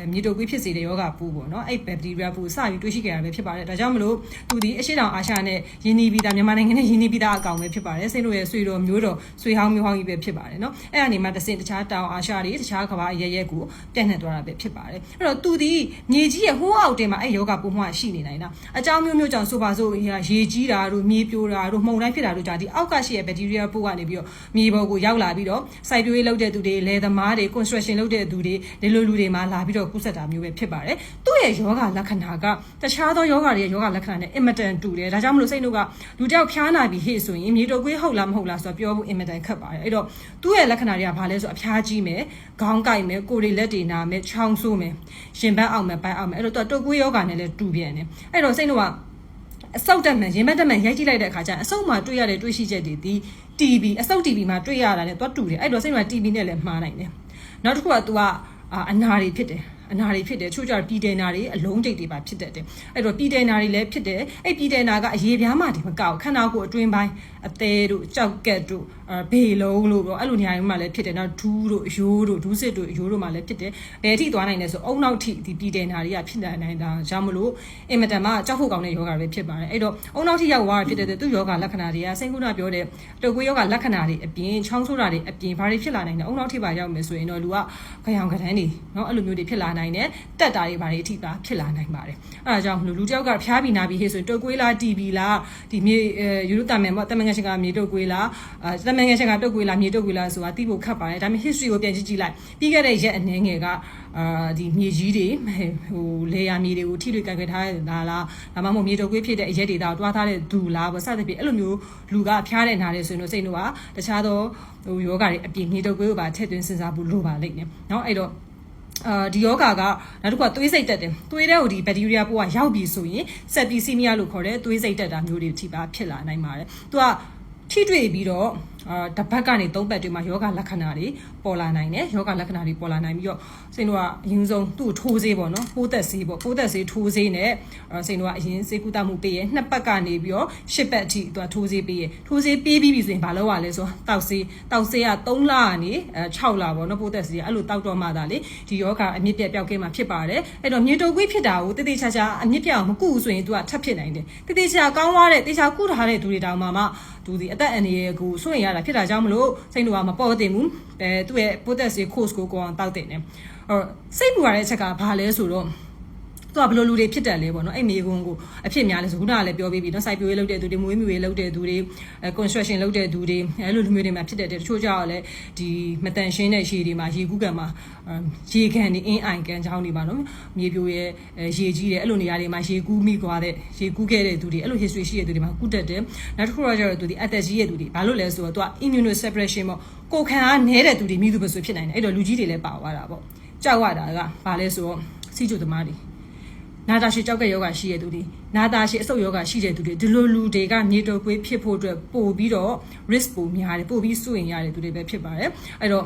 မြေတုပ်ကွေးဖြစ်စေတဲ့ယောဂပိုးပေါ့နော်အဲ့ဘက်တီးရီးယားပိုးစပြီးတွေ့ရှိခဲ့တာပဲဖြစ်ပါတယ်ဒါကြောင့်မလို့သူဒီအရှေ့တောင်အာရှနဲ့ယင်းနီပြည်သားမြန်မာနိုင်ငံနဲ့ယင်းနီပြည်သားအကောင်ပဲဖြစ်ပါတယ်စိတ်တို့ရဲ့ဆွေတော်မျိုးတော်ဆွေဟောင်းမျိုးဟောင်းကြီးပဲဖြစ်ပါတယ်နော်အဲ့ဒါနေမှတခြားတောင်အာရှတွေတခြားကမ္ဘာအရဲကိုပြန့်နှံ့သွားတာပဲဖြစ်ပါတယ်အဲ့တော့သူဒီမြေကြီးရဲ့ဟိုးအောက်တင်မှာအဲ့ယောဂပိုးမှရှိနေနိုင်တာအကြောင်းမျိုးမျိုးကြောင့်ဆိုပါစို့ရေကြီးတာတို့မြေပြိုတာတို့မှုန်တိုင်းဖြစ်တာတို့ကြာဒီအောက်ကရှိရဲ့ဘက်တီးရီးယားပိုးကနေပြီးတော့မြေပေါ်ကိုရောက်လာပြီးတော့စိုက်ပျိုးရေးလုပ်တဲ့သူတွေလယ်သမားတွေ construction လုပ်တဲ့သူတွေဒီလိုလူတွေမှာလာပြီးတော့ကူးစက်တာမျိုးပဲဖြစ်ပါတယ်သူ့ရဲ့ယောဂလက္ခဏာကတခြားသောယောဂတွေရဲ့ယောဂလက္ခဏာနဲ့အင်မတန်တူတယ်ဒါကြောင့်မလို့စိတ်တို့ကလူတယောက်ဖျားနာပြီးဟေ့ဆိုရင်မြေတုပ်ကွေးဟုတ်လားမဟုတ်လားဆိုတော့ပြောဖို့အင်မတန်ခက်ပါတယ်အဲ့တော့သူ့ရဲ့လက္ခဏာတွေကဘာလဲဆိုအဖျားကြီးမယ်ခေါင်းကိုက်မယ်ကိုယ်တွေလက်တွေနာမယ်ချောင်းဆိုးမယ်ရှင်ဘက်အောင်မယ်ပိုင်းအောင်မယ်အဲ့တော့သူကတုပ်ကွေးယောဂနဲ့လည်းတူပြန်တယ်အဲ့တော့စိတ်တို့ကအဆုတ်တက်မှန်ရင်ဘတ်တက်မှန်ရိုက်ကြည့်လိုက်တဲ့အခါကျရင်အဆုတ်မှာတွေ့ရတဲ့တွေ့ရှိချက်တွေဒီ TB အဆုတ် TB မှာတွေ့ရတာနဲ့သူကတူတယ်အဲ့တော့စိတ်တို့က TB နဲ့လည်းမှားနိုင်တယ်နောက်တစ်ခုကသူကအနာတွေဖြစ်တယ်အနာတွေဖြစ်တယ်ချို့ကြပြည်တယ်နာတွေအလုံးတိတ်တွေပါဖြစ်တတ်တယ်အဲ့တော့ပြည်တယ်နာတွေလည်းဖြစ်တယ်အဲ့ပြည်တယ်နာကအရေပြားမှဒီမကောက်ခန္ဓာကိုယ်အတွင်းပိုင်းအသေးတို့ကြောက်ကက်တို့ဘေလုံးလို့ပေါ့အဲ့လိုနေရာတွေမှာလည်းဖြစ်တယ်နောက်ဒူးတို့အယိုးတို့ဒူးစစ်တို့အယိုးတို့မှာလည်းဖြစ်တယ်ဘယ်အထိသွားနိုင်လဲဆိုအုံနောက်ထိဒီပြည်တယ်နာတွေကဖြစ်နိုင်တာကြောင့်မလို့အင်မတန်မှကြောက်ဖို့ကောင်းတဲ့ယောဂတွေဖြစ်ပါတယ်အဲ့တော့အုံနောက်ထိရောက်သွားတာဖြစ်တဲ့သူ့ယောဂလက္ခဏာတွေကစိတ်ကူးနာပြောတဲ့တုပ်ကွေးယောဂလက္ခဏာတွေအပြင်ချောင်းဆိုးတာတွေအပြင်ဘာတွေဖြစ်လာနိုင်လဲအုံနောက်ထိပါရောက်မယ်ဆိုရင်တော့လူကခရောင်ကတန်းတွေเนาะအဲ့လိုမျိုးတွေဖြစ်လာနိုင်တယ်တက်တာတွေဘာတွေအထိပါဖြစ်လာနိုင်ပါတယ်အဲ့ဒါကြောင့်လူတယောက်ကဖျားပြီးနာပြီးဟေ့ဆိုရင်တုပ်ကွေးလား TB လားဒီမြေယူရိုတာမန်ပေါ့တမန်ငယ်ရှင်ကမြေတုပ်ကွေးလားတမန်ငယ်ရှင်ကတုပ်ကွေးလားမြေတုပ်ကွေးလားဆိုတာသိဖို့ခက်ပါတယ်ဒါပေမဲ့ history ကိုပြန်ကြည့်လိုက်ပြီးခဲ့တဲ့ရက်အနည်းငယ်ကဒီမြေကြီးတွေဟိုလေယာမြေတွေကိုထိတွေ့ကြိုက်ခဲ့ထားတာလားဒါမှမဟုတ်မြေတုပ်ကွေးဖြစ်တဲ့အရက်တွေတောက်တွားထားတဲ့ဒူလားပေါ့စသဖြင့်အဲ့လိုမျိုးလူကဖျားတဲ့နားတယ်ဆိုရင်တော့စိတ်တို့ကတခြားသောဟိုယောဂတွေအပြင်မြေတုပ်ကွေးကိုပါထည့်သွင်းစဉ်းစားဖို့လိုပါလိမ့်မယ်เนาะအဲ့တော့ဒီယောဂကနောက်တစ်ခုကသွေးစိတ်တက်တယ်သွေးထဲကိုဒီဘက်တီးရီးယားပိုးကရောက်ပြီဆိုရင်ဆက်ပီစီမီယာလို့ခေါ်တဲ့သွေးစိတ်တက်တာမျိုးတွေထိပါဖြစ်လာနိုင်ပါတယ်သူကထိတွေ့ပြီးတော့တစ်ပတ်ကနေ3ပတ်တွင်းမှာယောဂလက္ခဏာတွေပေါ်လာနိုင်တယ်ယောဂလက္ခဏာတွေပေါ်လာနိုင်ပြီးတော့စိန်တို့ကအရင်ဆုံးသူ့ထိုးဆေးပေါ့နော်ပိုးသက်ဆေးပေါ့ပိုးသက်ဆေးထိုးဆေးနဲ့စိန်တို့ကအရင်ဆေးကုသမှုပေးရ2ပတ်ကနေပြီးတော့10ပတ်အထိသူကထိုးဆေးပေးရထိုးဆေးပေးပြီးပြီဆိုရင်ဘာလုပ်ရလဲဆိုတောက်ဆေးက3လကနေ6လပေါ့နော်ပိုးသက်ဆေးအဲ့လိုတောက်တော့မှသာလေဒီယောဂအမြင့်ပြတ်ပျောက်ကင်းမှာဖြစ်ပါတယ်အဲ့တော့မြေတုပ်ကွေးဖြစ်တာကိုတိတိကျကျအမြင့်ပြတ်အောင်မကုဘူးဆိုရင်သူကထပ်ဖြစ်နိုင်တယ်တိတိကျကောင်းသွားတဲ့တေချာကုထားတဲ့သူတွေတောင်မှသူဒီအသက်အန္တရာယ်ကိုစွန့်ရတာဖြစ်တာကြောင့်မလို့စိတ်တို့ကမပေါ်တင်ဘူးသူ့ရဲ့ potassium course ကိုကောင်းတောက်တင်တယ်အဲ့တော့စိတ်ပူရတဲ့အချက်ကဘာလဲဆိုတော့သူကဘယ်လိုလူတွေဖြစ်တယ်လဲပေါ့နော်အဲ့မြေကွန်းကိုအဖြစ်များလဲဆိုခုနကလည်းပြောပြီးပြီနော်စိုက်ပျိုးရေးလုပ်တဲ့သူတွေမွေးမြူရေးလုပ်တဲ့သူတွေ construction လုပ်တဲ့သူတွေအဲ့လိုလူမျိုးတွေမှာဖြစ်တဲ့တချို့ကြောက်လဲဒီမတန်ရှင်းတဲ့ရေတွေမှာရေကူးကန်မှာရေကန်နေအင်းအိုင်ကန်ချောင်းတွေမှာနော်မြေပြိုရဲ့ရေကြီးတယ်အဲ့လိုနေရာတွေမှာရေကူးမိသွားတဲ့ရေကူးခဲ့တဲ့သူတွေအဲ့လို history ရှိတဲ့သူတွေမှာကုတက်တယ်နောက်တစ်ခုတော့ကျတော့သူဒီအသက်ကြီးရဲ့သူတွေဘာလို့လဲဆိုတော့သူက immunosuppression ပေါ့ကိုယ်ခံအားနည်းတဲ့သူတွေမိသူပဲဆိုဖြစ်နိုင်တယ်အဲ့တော့လူကြီးတွေလည်းပါသွားတာပေါ့ကြောက်ရတာကဘာလဲဆိုတော့စီးကျုပ်သမားတွေနာတာရှည်ကြောက်ကယောဂရှိတဲ့သူတွေနာတာရှည်အဆုတ်ယောဂရှိတဲ့သူတွေဒီလိုလူတွေကမြေတုပ်ကွေးဖြစ်ဖို့အတွက်ပို့ပြီးတော့ risk ပိုများတယ်ပို့ပြီးစိုးရင်ရတဲ့သူတွေပဲဖြစ်ပါတယ်အဲ့တော့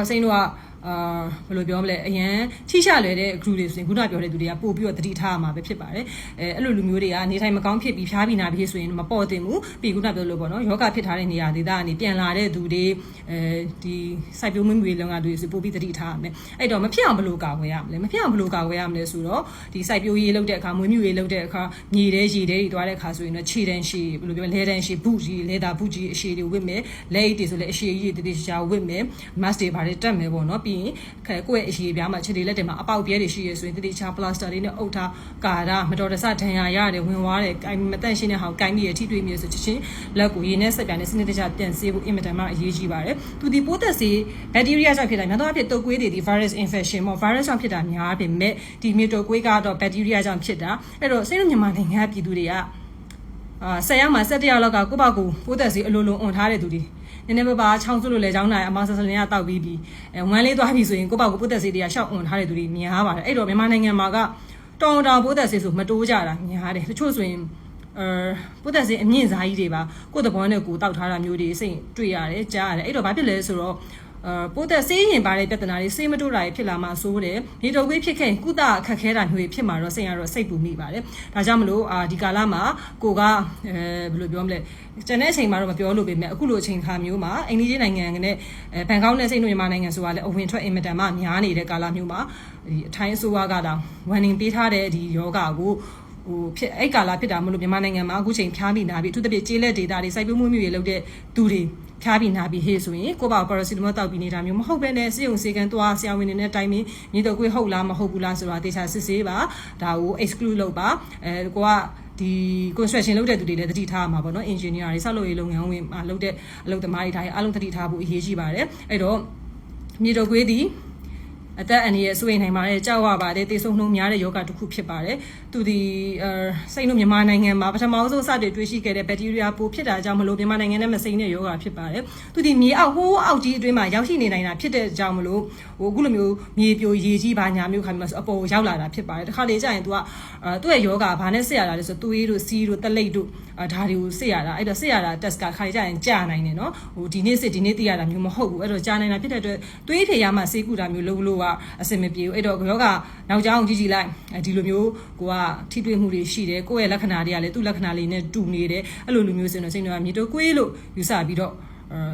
စိန်တို့က ဘယ်လိုပြောမလဲအရန်ထိရှလွယ်တဲ့ group တွေဆိုရင်ခုနပြောတဲ့သူတွေကပို့ပြီးတော့တတိထားရမှာပဲဖြစ်ပါတယ်အဲ့လိုလူမျိုးတွေကနေထိုင်မကောင်းဖြစ်ပြီးဖျားပြီးနာပြီးဆိုရင်မပေါ်တင်ဘူးပြီးခုနပြောလို့ပေါ့နော်ယောဂဖြစ်ထားတဲ့နေရာဒေသကနေပြန်လာတဲ့သူတွေဒီစိုက်ပျိုးမွေးမြူရေးလုပ်ငန်းတွေဆိုပို့ပြီးတတိထားရမယ်အဲ့တော့မဖြစ်အောင်ဘယ်လိုကာကွယ်ရမလဲမဖြစ်အောင်ဘယ်လိုကာကွယ်ရမလဲဆိုတော့ဒီစိုက်ပျိုးရေးလုပ်တဲ့အခါမွေးမြူရေးလုပ်တဲ့အခါမြေထဲရေထဲတွေတွားတဲ့အခါဆိုရင်တော့ခြေတန်းရှည်ဘယ်လိုပြောလဲတန်းရှည်ဘူးကြီးလေတာဘူးကြီးအရှည်တွေဝစ်မယ်လက်အိတ်တွေဆိုလည်းအရှည်ကြီးတတိရှာဝစ်မယ် mask တွေပါတယ်တက်မယ်ပေါ့နော်ပြီးရင်ကိုယ့်ရဲ့အရှည်ပြားမှာခြေတွေလက်တွေမှာအပေါက်ပြဲတွေရှိရဆိုရင်တတိချာ plaster တွေနဲ့အုပ်ထားကာတာမတော်တဆဒဏ်ရာရတယ်ဝင်သွားတယ်ကိုင်မတန့်ရှင်းတဲ့ဟောင်းကိုင်မိရထိတွေ့မိရဆိုချက်ချင်းလက်ကိုရေနဲ့ဆက်ပြားနဲ့စနစ်တကျပြန်ဆေးဖို့အင်မတန်မှအရေးကြီးပါတယ်သူဒီပိုးသက်ဆေးဘက်တီးရီးယားကြောင့်ဖြစ်တာများသောအားဖြင့်တုပ်ကွေးတွေဒီ virus infection ပေါ့ virus ကြောင့်ဖြစ်တာများပေမဲ့ဒီမြေတုပ်ကွေးကတော့ဘက်တီးရီးယားကြောင့်ဖြစ်တာအဲ့တော့စိတ်မြန်မာနိုင်ငံပြည်သူတွေက10ရောက်မှာ17ရောက်လောက်ကကိုယ့်ဘောက်ကိုပိုးသက်ဆေးအလိုလိုအွန်ထားတဲ့သူတွေနည်းနည်းပါချောင်းစွလို့လဲချောင်းနိုင်အမဆဆလင်းကတောက်ပြီးဝမ်းလေးသွားပြီဆိုရင်ကိုယ့်ဘောက်ကိုပိုးသက်ဆေးတွေကရှောက်အွန်ထားတဲ့သူတွေများပါတယ်အဲ့တော့မြန်မာနိုင်ငံမှာကတောင်ပိုးသက်ဆေးဆိုမတိုးကြတာများတယ်တချို့ဆိုရင်ပိုးသက်ဆေးအမြင့်စားကြီးတွေပါကိုယ့်သဘောနဲ့ကိုယ်တောက်ထားတာမျိုးတွေစိတ်တွေ့ရတယ်ကြားရတယ်အဲ့တော့ဘာဖြစ်လဲဆိုတော့ပိုးသက်ဆေးရင်ပါတဲ့ပြဿနာတွေဆေးမတိုးတာတွေဖြစ်လာမှဆိုးတယ်မြေတုပ်ကွေးဖြစ်ခဲ့ကုသအခက်ခဲတာမျိုးတွေဖြစ်မှာတော့စိတ်ရတော့စိတ်ပူမိပါတယ်ဒါကြောင့်မလို့ဒီကာလမှာကိုကဘယ်လိုပြောမလဲကျန်တဲ့အချိန်မှာတော့မပြောလို့ပေမဲ့အခုလိုအချိန်ခါမျိုးမှာအိန္ဒိယနိုင်ငံနဲ့ဘန်ကောက်နဲ့စိတ်နှုတ်မြန်မာနိုင်ငံဆိုတာလည်းအဝင်ထွက်အင်မတန်မှများနေတဲ့ကာလမျိုးမှာဒီအထိုင်းအစိုးရကတောင်ဝန်နေပေးထားတဲ့ဒီယောဂကိုဖြစ်အဲ့ကာလဖြစ်တာမလို့မြန်မာနိုင်ငံမှာအခုချိန်ဖျားပြီးနာပြီးအထူးသဖြင့်ကျေးလက်ဒေတာတွေစိုက်ပျိုးမှုမျိုးတွေလုပ်တဲ့သူတွေဖျားပြီးနာပြီးဟေးဆိုရင်ကိုယ့်ဘာပါရာစီတမောတောက်ပြီးနေတာမျိုးမဟုတ်ဘဲနဲ့စေုံစေကန်သွားဆရာဝန်တွေနဲ့တိုင်ပြီးမြေတုပ်ကွေးဟုတ်လားမဟုတ်ဘူးလားဆိုတာတေချာစစ်ဆေးပါဒါကို exclude လုပ်ပါကိုကဒီ construction လုပ်တဲ့သူတွေလည်းသတိထားမှာပေါ့နော် engineer တွေဆောက်လုပ်ရေးလုပ်ငန်းဝင်မှာလုပ်တဲ့အလုပ်သမားတွေဒါအားလုံးသတိထားဖို့အရေးကြီးပါတယ်အဲ့တော့မြေတုပ်ကွေးဒီအသက်အန္တရာယ်ဆွေးနိုင်ပါတယ်ကြောက်ရပါတယ်တေဆုံးနှုံများတဲ့ယောဂတစ်ခုဖြစ်ပါတယ်သူဒီစိတ်နှုတ်မြန်မာနိုင်ငံမှာပထမဆုံးစတင်တွေ့ရှိခဲ့တဲ့ဘက်တီးရီးယားပိုးဖြစ်တာကြောင့်မလို့မြန်မာနိုင်ငံနဲ့မစိမ့်တဲ့ယောဂဖြစ်ပါတယ်သူဒီမြေအောက်ဟိုးအောက်ကြီးအတွင်းမှာရောက်ရှိနေနိုင်တာဖြစ်တဲ့ကြောင့်မလို့အခုလိုမျိုးမြေပြိုရေကြီးဘာညာမျိုးခါမျိုးအပေါ်ရောက်လာတာဖြစ်ပါတယ်တခါလေကြာရင်သူကသူ့ရဲ့ယောဂဘာနဲ့ဆက်ရတာလဲဆိုသွေးတို့စီးတို့တလိပ်တို့ဒါတွေကိုဆက်ရတာအဲ့တော့ဆက်ရတာ test ကခါလေကြာရင်ကြာနိုင်တယ်နော်ဒီနေ့စစ်ဒီနေ့သိရတာမျိုးမဟုတ်ဘူးအဲ့တော့ကြာနိုင်တာဖြစ်တဲ့အတွက်သွေးဖြေရမှဆေးကုတာမျိုးလုပ်လို့ကအဆင်မပြေဘူးအဲ့တော့ယောဂနောက်ကြောင်းကြည့်ကြည့်လိုက်ဒီလိုမျိုးကိုကထိတွေ့မှုတွေရှိတယ်ကိုယ့်ရဲ့လက္ခဏာတွေကလည်းသူ့လက္ခဏာလေးနဲ့တူနေတယ်အဲ့လိုလူမျိုးဆိုရင်တော့စိတ်တော့မြေတုပ်ကွေးလို့ယူဆပြီးတော့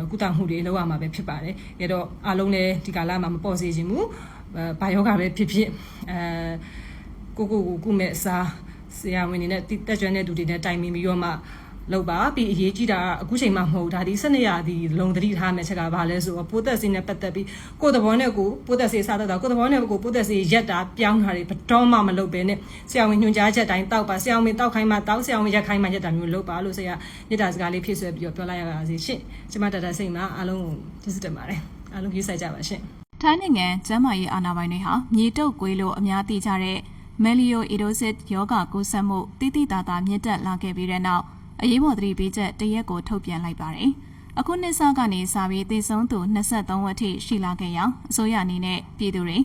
ကုသမှုတွေလုပ်ရမှာပဲဖြစ်ပါတယ်အဲ့တော့အားလုံးလည်းဒီကာလမှာမပေါ့စေချင်ဘူးဘာယောဂပဲဖြစ်ဖြစ်ကိုမဲ့အစားဆရာဝန်တွေနဲ့တက်ကြွတဲ့သူတွေနဲ့တိုင်ပင်ပြီးတော့မှလောက်ပါပြီးအရေးကြီးတာအခုချိန်မှမဟုတ်ဒါဒီ12ရာဒီလုံသတိထားမယ့်ချက်ကဘာလဲဆိုတော့ပိုးသက်ဆေးနဲ့ပတ်သက်ပြီးကိုယ်သဘောနဲ့ကိုပိုးသက်ဆေးစားတော့ကိုယ်သဘောနဲ့ကိုပိုးသက်ဆေးရက်တာပြောင်းတာတွေဘတော်မှမလုပ်ဘဲနဲ့ဆရာဝန်ညွှန်ကြားချက်တိုင်းတောက်ပါဆရာဝန်တောက်ခိုင်းမှတောက်ဆရာဝန်ရက်ခိုင်းမှရက်တာမျိုးလုပ်ပါလို့ဆရာမြေတာစကားလေးဖြည့်ဆွဲပြီးတော့ပြောလိုက်ရပါစေရှင့်ကျမတတစိတ်မှာအားလုံးကိုကျေးဇူးတင်ပါတယ်အားလုံးကြီးဆိုင်ကြပါရှင့်ထိုင်းနိုင်ငံကျန်းမာရေးအာဏာပိုင်တွေဟာမြေတုပ်ကွေးလို့အများသိကြတဲ့ Melioidosis ယောဂကူးစက်မှုတိတိတသာမြင့်တက်လာခဲ့ပြီးတဲ့နောက်အရေးပေါ်သတိပေးချက်တရက်ကိုထုတ်ပြန်လိုက်ပါတယ်။အခုနှစ်စကနေစပြီးသေဆုံးသူ23ဝက်ထိရှိလာခဲ့ရာအစိုးရအနေနဲ့ပြည်သူတွေ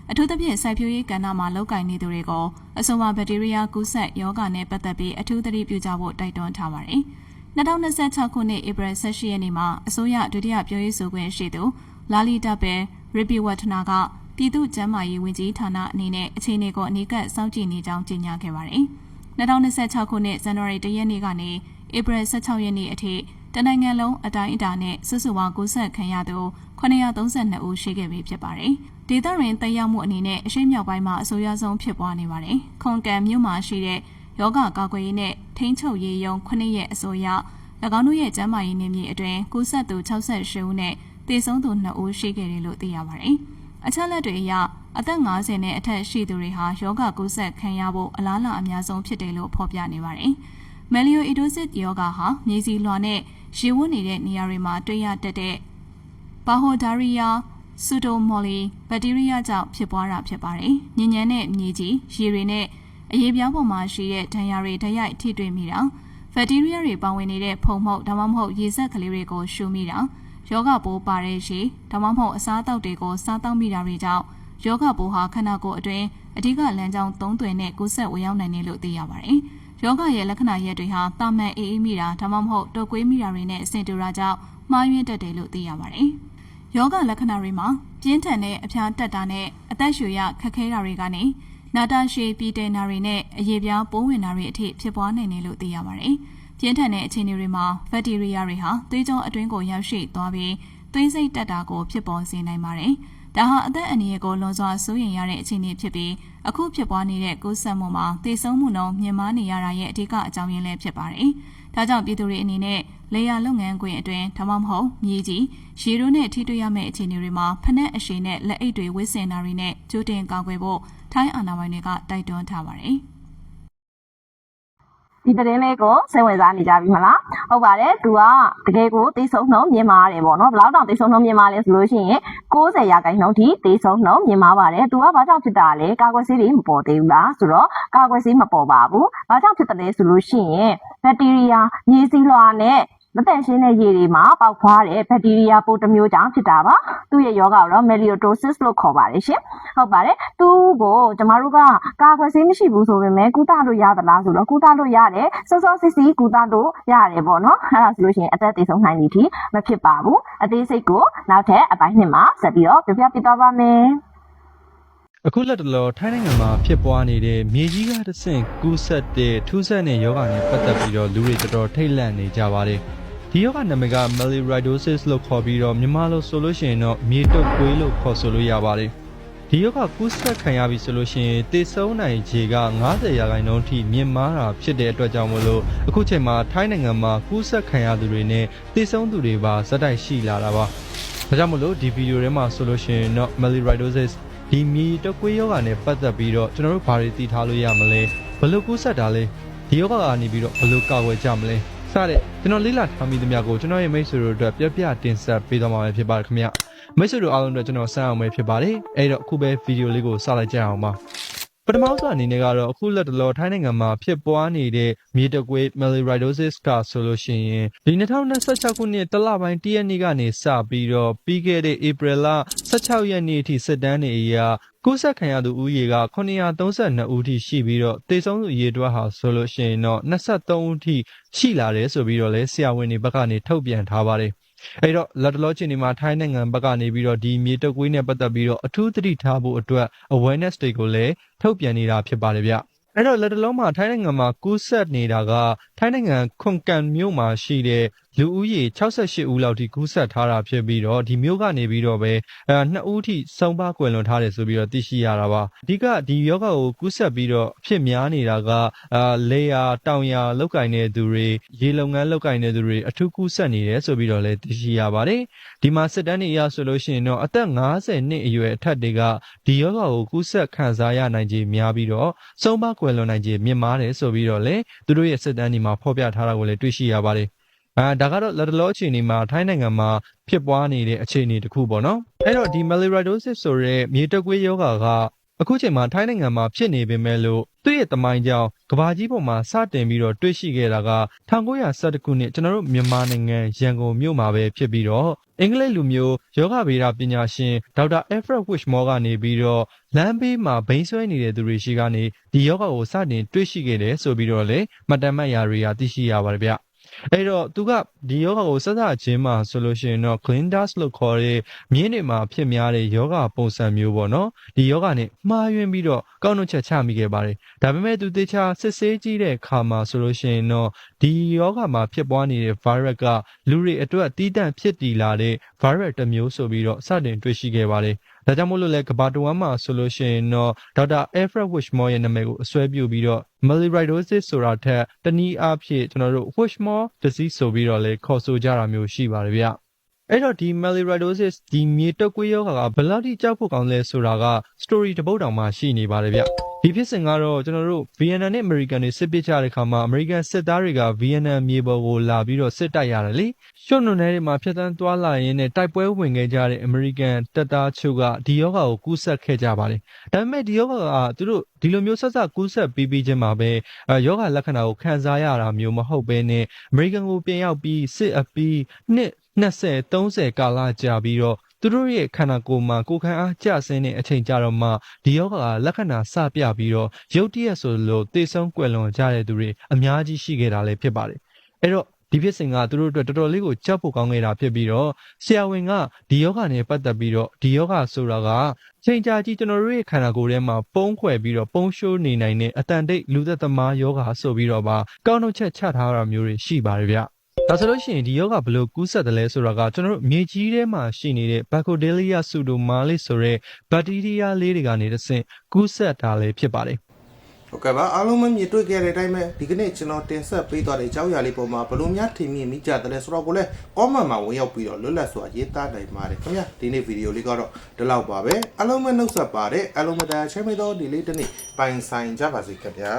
အထူးသဖြင့်စိုက်ပျိုးရေးကဏ္ဍမှာလုပ်ကိုင်နေသူတွေကိုအဆိုပါဘက်တီးရီးယားကူးစက်ယောဂနဲ့ပတ်သက်ပြီးအထူးသတိပြုကြဖို့တိုက်တွန်းထားပါတယ်။2026ခုနှစ်ဧပြီ18ရက်နေ့မှာအစိုးရဒုတိယပြောရေးဆိုခွင့်ရှိသူလာလီတပ်ပဲရီပီဝတ်ထနာကပြည်သူ့ကျန်းမာရေးဝန်ကြီးဌာနအနေနဲ့အခြေအနေကိုအနီးကပ်စောင့်ကြည့်နေကြောင်းကြေညာခဲ့ပါတယ်။2026ခုနှစ်ဇန်နဝါရီ1ရက်နေ့ကနေဧပြီ16ရက်နေ့အထိတနိုင်ငံလုံးအတိုင်းအတာနဲ့စုစုပေါင်းကူးစက်ခံရသူ932ဦးရှိခဲ့ပြီဖြစ်ပါတယ်။ဒေသတွင်းတက်ရောက်မှုအနေနဲ့အရှေ့မြောက်ပိုင်းမှာအဆိုးရွားဆုံးဖြစ်ပွားနေပါတယ်။ခွန်ကန်မြို့မှာရှိတဲ့ယောဂကာကွယ်ရေးနဲ့ထိန်းချုပ်ရေးရုံး9ရက်အဆိုအရ၎င်းတို့ရဲ့ကျန်းမာရေးနေမြေအတွင်းကူးစက်သူ68ဦးနဲ့သေဆုံးသူ2ဦးရှိခဲ့တယ်လို့သိရပါတယ်။အချက်လက်တွေအရအသက်50နဲ့အထက်ရှိသူတွေဟာယောဂကူးစက်ခံရဖို့အလားအလာအများဆုံးဖြစ်တယ်လို့ဖော်ပြနေပါတယ်။ Melioidosis ယောဂဟာမြေစီလွှာနဲ့ရေဝတ်နေတဲ့နေရာတွေမှာတွေ့ရတတ်တဲ့ Bahodaria pseudomoli ဘက်တီးရီးယားကြောင့်ဖြစ်ပွားတာဖြစ်ပါတယ်။ညဉ့်ညမ်းတဲ့မြေကြီးရေတွေနဲ့အရေးပြားပေါ်မှာရှိတဲ့ဒဏ်ရာတွေဓာတ်ရိုက်ထိတွေ့မိတာဘက်တီးရီးယားတွေပါဝင်နေတဲ့ဖုံမှုန့်ဒါမှမဟုတ်ရေစက်ကလေးတွေကိုရှုမိတာယောဂပိုးပါတဲ့ရေဒါမှမဟုတ်အစားအသောက်တွေကိုစားတောက်မိတာတွေကြောင့်ယောဂပိုးဟာခန္ဓာကိုယ်အတွင်းအဓိကလမ်းကြောင်း3သွယ်နဲ့ကူးစက်ဝင်ရောက်နိုင်တယ်လို့သိရပါတယ်။ယောဂရဲ့လက္ခဏာရက်တွေဟာတာမန်အေးမိတာဒါမှမဟုတ်တုပ်ကွေးမိတာတွေနဲ့အဆင်တူတာကြောင့်မှားယွင်းတတ်တယ်လို့သိရပါတယ်။ ယောဂလက္ခဏာတွေမှာပြင်းထန်တဲ့အဖျားတက်တာနဲ့အသက်ရှူရခက်ခဲတာတွေကနေနာတာရှည်ပြည်တဲနာတွေနဲ့အရေပြားပိုးဝင်တာတွေအထိဖြစ်ပွားနိုင်တယ်လို့သိရပါတယ်။ပြင်းထန်တဲ့အခြေအနေတွေမှာဘက်တီးရီးယားတွေဟာသွေးကြောအတွင်းကိုရောက်ရှိသွားပြီးသွေးစိတ်တက်တာကိုဖြစ်ပေါ်စေနိုင်ပါတယ်။ဒါဟာအသက်အန္တရာယ်ကိုလွန်စွာစိုးရိမ်ရတဲ့အခြေအနေဖြစ်ပြီးအခုဖြစ်ပွားနေတဲ့ကူးစက်မှုမှာသေဆုံးမှုနှုန်းမြင့်မားနေရတာရဲ့အဓိကအကြောင်းရင်းလည်းဖြစ်ပါတယ်။ဒါကြောင့်ပြည်သူတွေအနေနဲ့လေယာလုပ်ငန်းခွင်အတွင်းဒါမှမဟုတ်မြေကြီးရေတို့နဲ့ထိတွေ့ရမယ့်အခြေအနေတွေမှာဖနက်အရှိန်နဲ့လက်အိတ်တွေဝစ်ဆင်တာတွေနဲ့ကြိုတင်ကာကွယ်ဖို့ထိုင်းအာဏာပိုင်တွေကတိုက်တွန်းထားပါတယ်။ ဒီတရင်လေးကိုစိတ်ဝင်စားနေကြပြီမလားဟုတ်ပါတယ်သူကတကယ်ကိုသေဆုံးနှုန်းမြင့်မားတယ်ပေါ့နော်ဘယ်လောက်တောင်သေဆုံးနှုန်းမြင့်မားလဲဆိုလို့ရှိရင်90%ထိသေဆုံးနှုန်းမြင့်မားပါတယ်သူကဘာကြောင့်ဖြစ်တာလဲကာကွယ်ဆေးတွေမပေါ်သေးဘူးလားဆိုတော့ကာကွယ်ဆေးမပေါ်ပါဘူးဘာကြောင့်ဖြစ်တယ်လဲဆိုလို့ရှိရင်ဘက်တီးရီးယားမြေဆီလွှာနဲ့မတန့်ရှင်းတဲ့ရေတွေမှာပေါက်ဖွားတဲ့ဘက်တီးရီးယားပိုးတစ်မျိုးကြောင့်ဖြစ်တာပါသူ့ရဲ့ရောဂါကိုတော့ melioidosis လို့ခေါ်ပါတယ်ရှင်ဟုတ်ပါတယ်သူ့ကိုကျမတို့ကကာကွယ်ဆေးမရှိဘူးဆိုပေမဲ့ကုသလို့ရသလားဆိုတော့ကုသလို့ရတယ်စောစောစစ်စစ်ကုသလို့ရတယ်ပေါ့နော်အဲ့ဒါဆိုလို့ရှိရင်အသက်သေဆုံးနိုင်သည်ထိမဖြစ်ပါဘူးအသေးစိတ်ကိုနောက်ထပ်အပိုင်းနှစ်မှာဆက်ပြီးတော့ပြပြပြသွားပါမယ်အခုလက်တလောထိုင်းနိုင်ငံမှာဖြစ်ပွားနေတဲ့မြေကြီးကတဆင့်ကူးဆက်တဲ့ထူးဆန်းတဲ့ယောဂနဲ့ပတ်သက်ပြီးတော့လူတွေတော်တော်ထိတ်လန့်နေကြပါတယ်ဒီယောဂနာမည်က melioidosis လို့ခေါ်ပြီးတော့မြန်မာလိုဆိုလို့ရှိရင်တော့မြေတုပ်ကွေးလို့ခေါ်ဆိုလို့ရပါတယ်ဒီယောဂကူးဆက်ခံရပြီဆိုလို့ရှိရင်သေဆုံးနိုင်ခြေက90%ထိမြင့်မားတာဖြစ်တဲ့အတွက်ကြောင့်မလို့အခုချိန်မှာထိုင်းနိုင်ငံမှာကူးဆက်ခံရသူတွေနဲ့သေဆုံးသူတွေပါဇက်တိုက်ရှိလာတာပါဒါကြောင့်မလို့ဒီဗီဒီယိုထဲမှာဆိုလို့ရှိရင်တော့ melioidosisဒီမြေတုပ်ကွေးယောဂနဲ့ပတ်သက်ပြီးတော့ကျွန်တော်တို့ဘာတွေသိထားလို့ရမလဲဘယ်လိုကူးဆက်တာလဲဒီယောဂကနေပြီးတော့ဘယ်လိုကာကွယ်ကြမလဲစတဲ့ကျွန်တော်လေ့လာထားမိသမျှကိုကျွန်တော်ရဲ့မိတ်ဆွေတို့အတွက်ပြပြတင်ဆက်ပေးသွားမှာဖြစ်ပါတယ်ခင်ဗျမိတ်ဆွေတို့အားလုံးအတွက်ကျွန်တော်ဆန်းအောင်ပဲဖြစ်ပါတယ်အဲ့တော့အခုပဲဗီဒီယိုလေးကိုစလိုက်ကြအောင်ပါပထမဆုံးအနေနဲ့ကတော့အခုလက်တလောထိုင်းနိုင်ငံမှာဖြစ်ပွားနေတဲ့မြေတုပ်ကွေး melioidosis ကဆိုလို့ရှိရင်ဒီ2026ခုနှစ်တလပိုင်း1ရက်နေ့ကနေစပြီးတော့ပြီးခဲ့တဲ့ဧပြီလ16ရက်နေ့အထိစစ်တမ်းတွေအရကူးစက်ခံရသူဦးရေက932ဦးထိရှိပြီးတော့သေဆုံးသူအရေအတွက်ဟာဆိုလို့ရှိရင်တော့23ဦးထိရှိလာတယ်ဆိုပြီးတော့လဲဆရာဝန်တွေဘက်ကနေထုတ်ပြန်ထားပါတယ်အဲ့တော့လက်တလောချင်းဒီမှာထိုင်းနိုင်ငံဘက်ကနေပြီးတော့ဒီမြေတုပ်ကွေးနဲ့ပတ်သက်ပြီးတော့အထူးသတိထားဖို့အတွက် awareness တွေကိုလည်းထုတ်ပြန်နေတာဖြစ်ပါတယ်ဗျအဲ့တော့လက်တလုံးမှာထိုင်းနိုင်ငံမှာကူးစက်နေတာကထိုင်းနိုင်ငံခွန်ကန်မြို့မှာရှိတဲ့လူဦးရေ68ဦးလောက်ထိကူးစက်ထားတာဖြစ်ပြီးတော့ဒီမြို့ကနေပြီးတော့ပဲ2ဦးထိဆုံးပါကွယ်လွန်ထားတယ်ဆိုပြီးတော့သိရှိရတာပါအဓိကဒီယောဂကိုကူးစက်ပြီးတော့အဖြစ်များနေတာကလေယာတောင်ယာလောက်ကင်တဲ့သူတွေရေလုပ်ငန်းလောက်ကင်တဲ့သူတွေအထူးကူးစက်နေတယ်ဆိုပြီးတော့လည်းသိရှိရပါတယ်ဒီမှာစစ်တမ်းတွေအရဆိုလို့ရှိရင်တော့အသက်50နှစ်အရွယ်အထက်တွေကဒီယောဂကိုကူးစက်ခံစားရနိုင်ခြေများပြီးတော့ဆုံးပါကွယ်လွန်နိုင်ခြေမြင့်မားတယ်ဆိုပြီးတော့လည်းသူတို့ရဲ့စစ်တမ်းတွေမှာဖော်ပြထားတာကိုလည်းတွေ့ရှိရပါတယ်ဒါကတော့လက်တလောအခြေအနေမှာထိုင်းနိုင်ငံမှာဖြစ်ပွားနေတဲ့အခြေအနေတစ်ခုပေါ့နော်အဲ့တော့ဒီ melioidosis ဆိုတဲ့မြေတုပ်ကွေးယောဂကအခုချိန်မှာထိုင်းနိုင်ငံမှာဖြစ်နေပေမဲ့လို့သူ့ရဲ့သမိုင်းကြောင်းကမ္ဘာကြီးပေါ်မှာစတင်ပြီးတော့တွေ့ရှိခဲ့တာက1912ခုနှစ်ကျွန်တော်တို့မြန်မာနိုင်ငံရန်ကုန်မြို့မှာပဲဖြစ်ပြီးတော့အင်္ဂလိပ်လူမျိုးယောဂဗေဒပညာရှင်ဒေါက်တာ Alfred Whitmore ကနေပြီးတော့လမ်းဘေးမှာဘိန်းဆွဲနေတဲ့သူတွေရှိကနေဒီယောဂကိုစတင်တွေ့ရှိခဲ့တယ်ဆိုပြီးတော့လေမှတ်တမ်းမှတ်ရာတွေကသိရှိရပါတယ်ဗျအဲ့တော့သူကဒီယောဂကိုစသချင်းမှာဆိုလို့ရှိရင်တော့ Glendas လို့ခေါ်တဲ့မြင်းတွေမှာဖြစ်များတဲ့ယောဂပုံစံမျိုးပေါ့နော်ဒီယောဂနဲ့မှားယွင်းပြီးတော့ကောက်နှုတ်ချက်ချမိခဲ့ပါတယ်ဒါပေမဲ့သူတေချာစစ်ဆေးကြည့်တဲ့အခါမှာဆိုလို့ရှိရင်တော့ဒီယောဂမှာဖြစ်ပွားနေတဲ့ virus ကလူတွေအတွက်တီးတန့်ဖြစ်တည်လာတဲ့ virus တစ်မျိုးဆိုပြီးတော့စတင်တွေ့ရှိခဲ့ပါတယ်ဒါကြောင့်မို့လို့လဲကမ္ဘာတစ်ဝန်းမှာဆိုလို့ရှိရင်တော့ဒေါက်တာ Alfred Whitmore ရဲ့နာမည်ကိုအစွဲပြုပြီးတော့ melioidosis ဆိုတာထက်တနည်းအားဖြင့်ကျွန်တော်တို့ Whitmore disease ဆိုပြီးတော့လဲခေါ်ဆိုကြတာမျိုးရှိပါတယ်ဗျအဲ့တော့ဒီ melioidosis ဒီမြေတုပ်ကွေးယောဂကဘယ်လောက်ထိကြောက်ဖို့ကောင်းလဲဆိုတာက story တစ်ပုဒ်တောင်မှရှိနေပါတယ်ဗျဒီဖြစ်စဉ်ကတော့ကျွန်တော်တို့ Vietnam နဲ့ American တွေစစ်ပစ်ကြတဲ့ခါမှာ American စစ်သားတွေက Vietnam မြေပေါ်ကိုလာပြီးတော့စစ်တိုက်ရတယ်လေရှုပ်နုံထဲတွေမှာဖျက်ဆီးသွားလာရင်းနဲ့တိုက်ပွဲဝင်ခဲ့ကြတဲ့ American တပ်သားချို့ကဒီယောဂကိုကူးစက်ခဲ့ကြပါတယ်ဒါပေမဲ့ဒီယောဂကသူတို့ဒီလိုမျိုးဆက်ကူးစက်ပြီးချင်းမှာပဲယောဂလက္ခဏာကိုခံစားရတာမျိုးမဟုတ်ဘဲနဲ့ American ကိုပြန်ရောက်ပြီးစစ်အပြီးနှစ်20-30ကာလကြာပြီးတော့သူတို့ရဲ့ခန္ဓာကိုယ်မှာကိုယ်ခံအားကျဆင်းတဲ့အချိန်ကြတော့မှဒီယောဂကလက္ခဏာစပြပြီးတော့ရုတ်တရက်ဆိုလို့သေဆုံးကွယ်လွန်ကြတဲ့သူတွေအများကြီးရှိခဲ့တာလည်းဖြစ်ပါတယ်အဲ့တော့ ဒီဖြစ်စဉ်ကသူတို့အတွက်တော်တော်လေးကိုကြောက်ဖို့ကောင်းခဲ့တာဖြစ်ပြီးတော့ဆရာဝန်ကဒီယောဂနဲ့ပတ်သက်ပြီးတော့ဒီယောဂဆိုတာကချိန်ကြာကြီးကျွန်တော်တို့ရဲ့ခန္ဓာကိုယ်ထဲမှာပုံးခွဲပြီးတော့ပုံးရှိုးနေနိုင်တဲ့အတန်တိတ်လူသက်သမားယောဂဆိုပြီးတော့ပါကောင်းနှုတ်ချက်ချထားတာမျိုးတွေရှိပါတယ်ဗျဒါဆိုလို့ရှိရင်ဒီယောဂဘယ်လိုကူးစက်တယ်လဲဆိုတာကကျွန်တော်တို့မြေကြီးထဲမှာရှိနေတဲ့ Bacteria pseudomonas ဆိုတဲ့ဘက်တီးရီးယားလေးတွေကနေတဆင့်ကူးစက်တာလည်းဖြစ်ပါတယ်ဟုတ်ကဲ့ပါအားလုံးပဲမြင်တွေ့ခဲ့တဲ့အတိုင်းပဲဒီကနေ့ကျွန်တော်တင်ဆက်ပေးသွားတဲ့အကြောင်းအရာလေးပေါ်မှာဘယ်လိုများထင်မြင်မိကြတယ်လဲဆိုတော့ကိုလည်း comment မှာဝင်ရောက်ပြီးတော့လွတ်လပ်စွာရေးသားနိုင်ပါတယ်ခင်ဗျာဒီနေ့ဗီဒီယိုလေးကတော့ဒီလောက်ပါပဲအားလုံးပဲနှုတ်ဆက်ပါတယ်အားလုံးပဲတရားချမ်းမြေ့သောဒီလေးတစ်နေ့ပိုင်ဆိုင်ကြပါစေခင်ဗျာ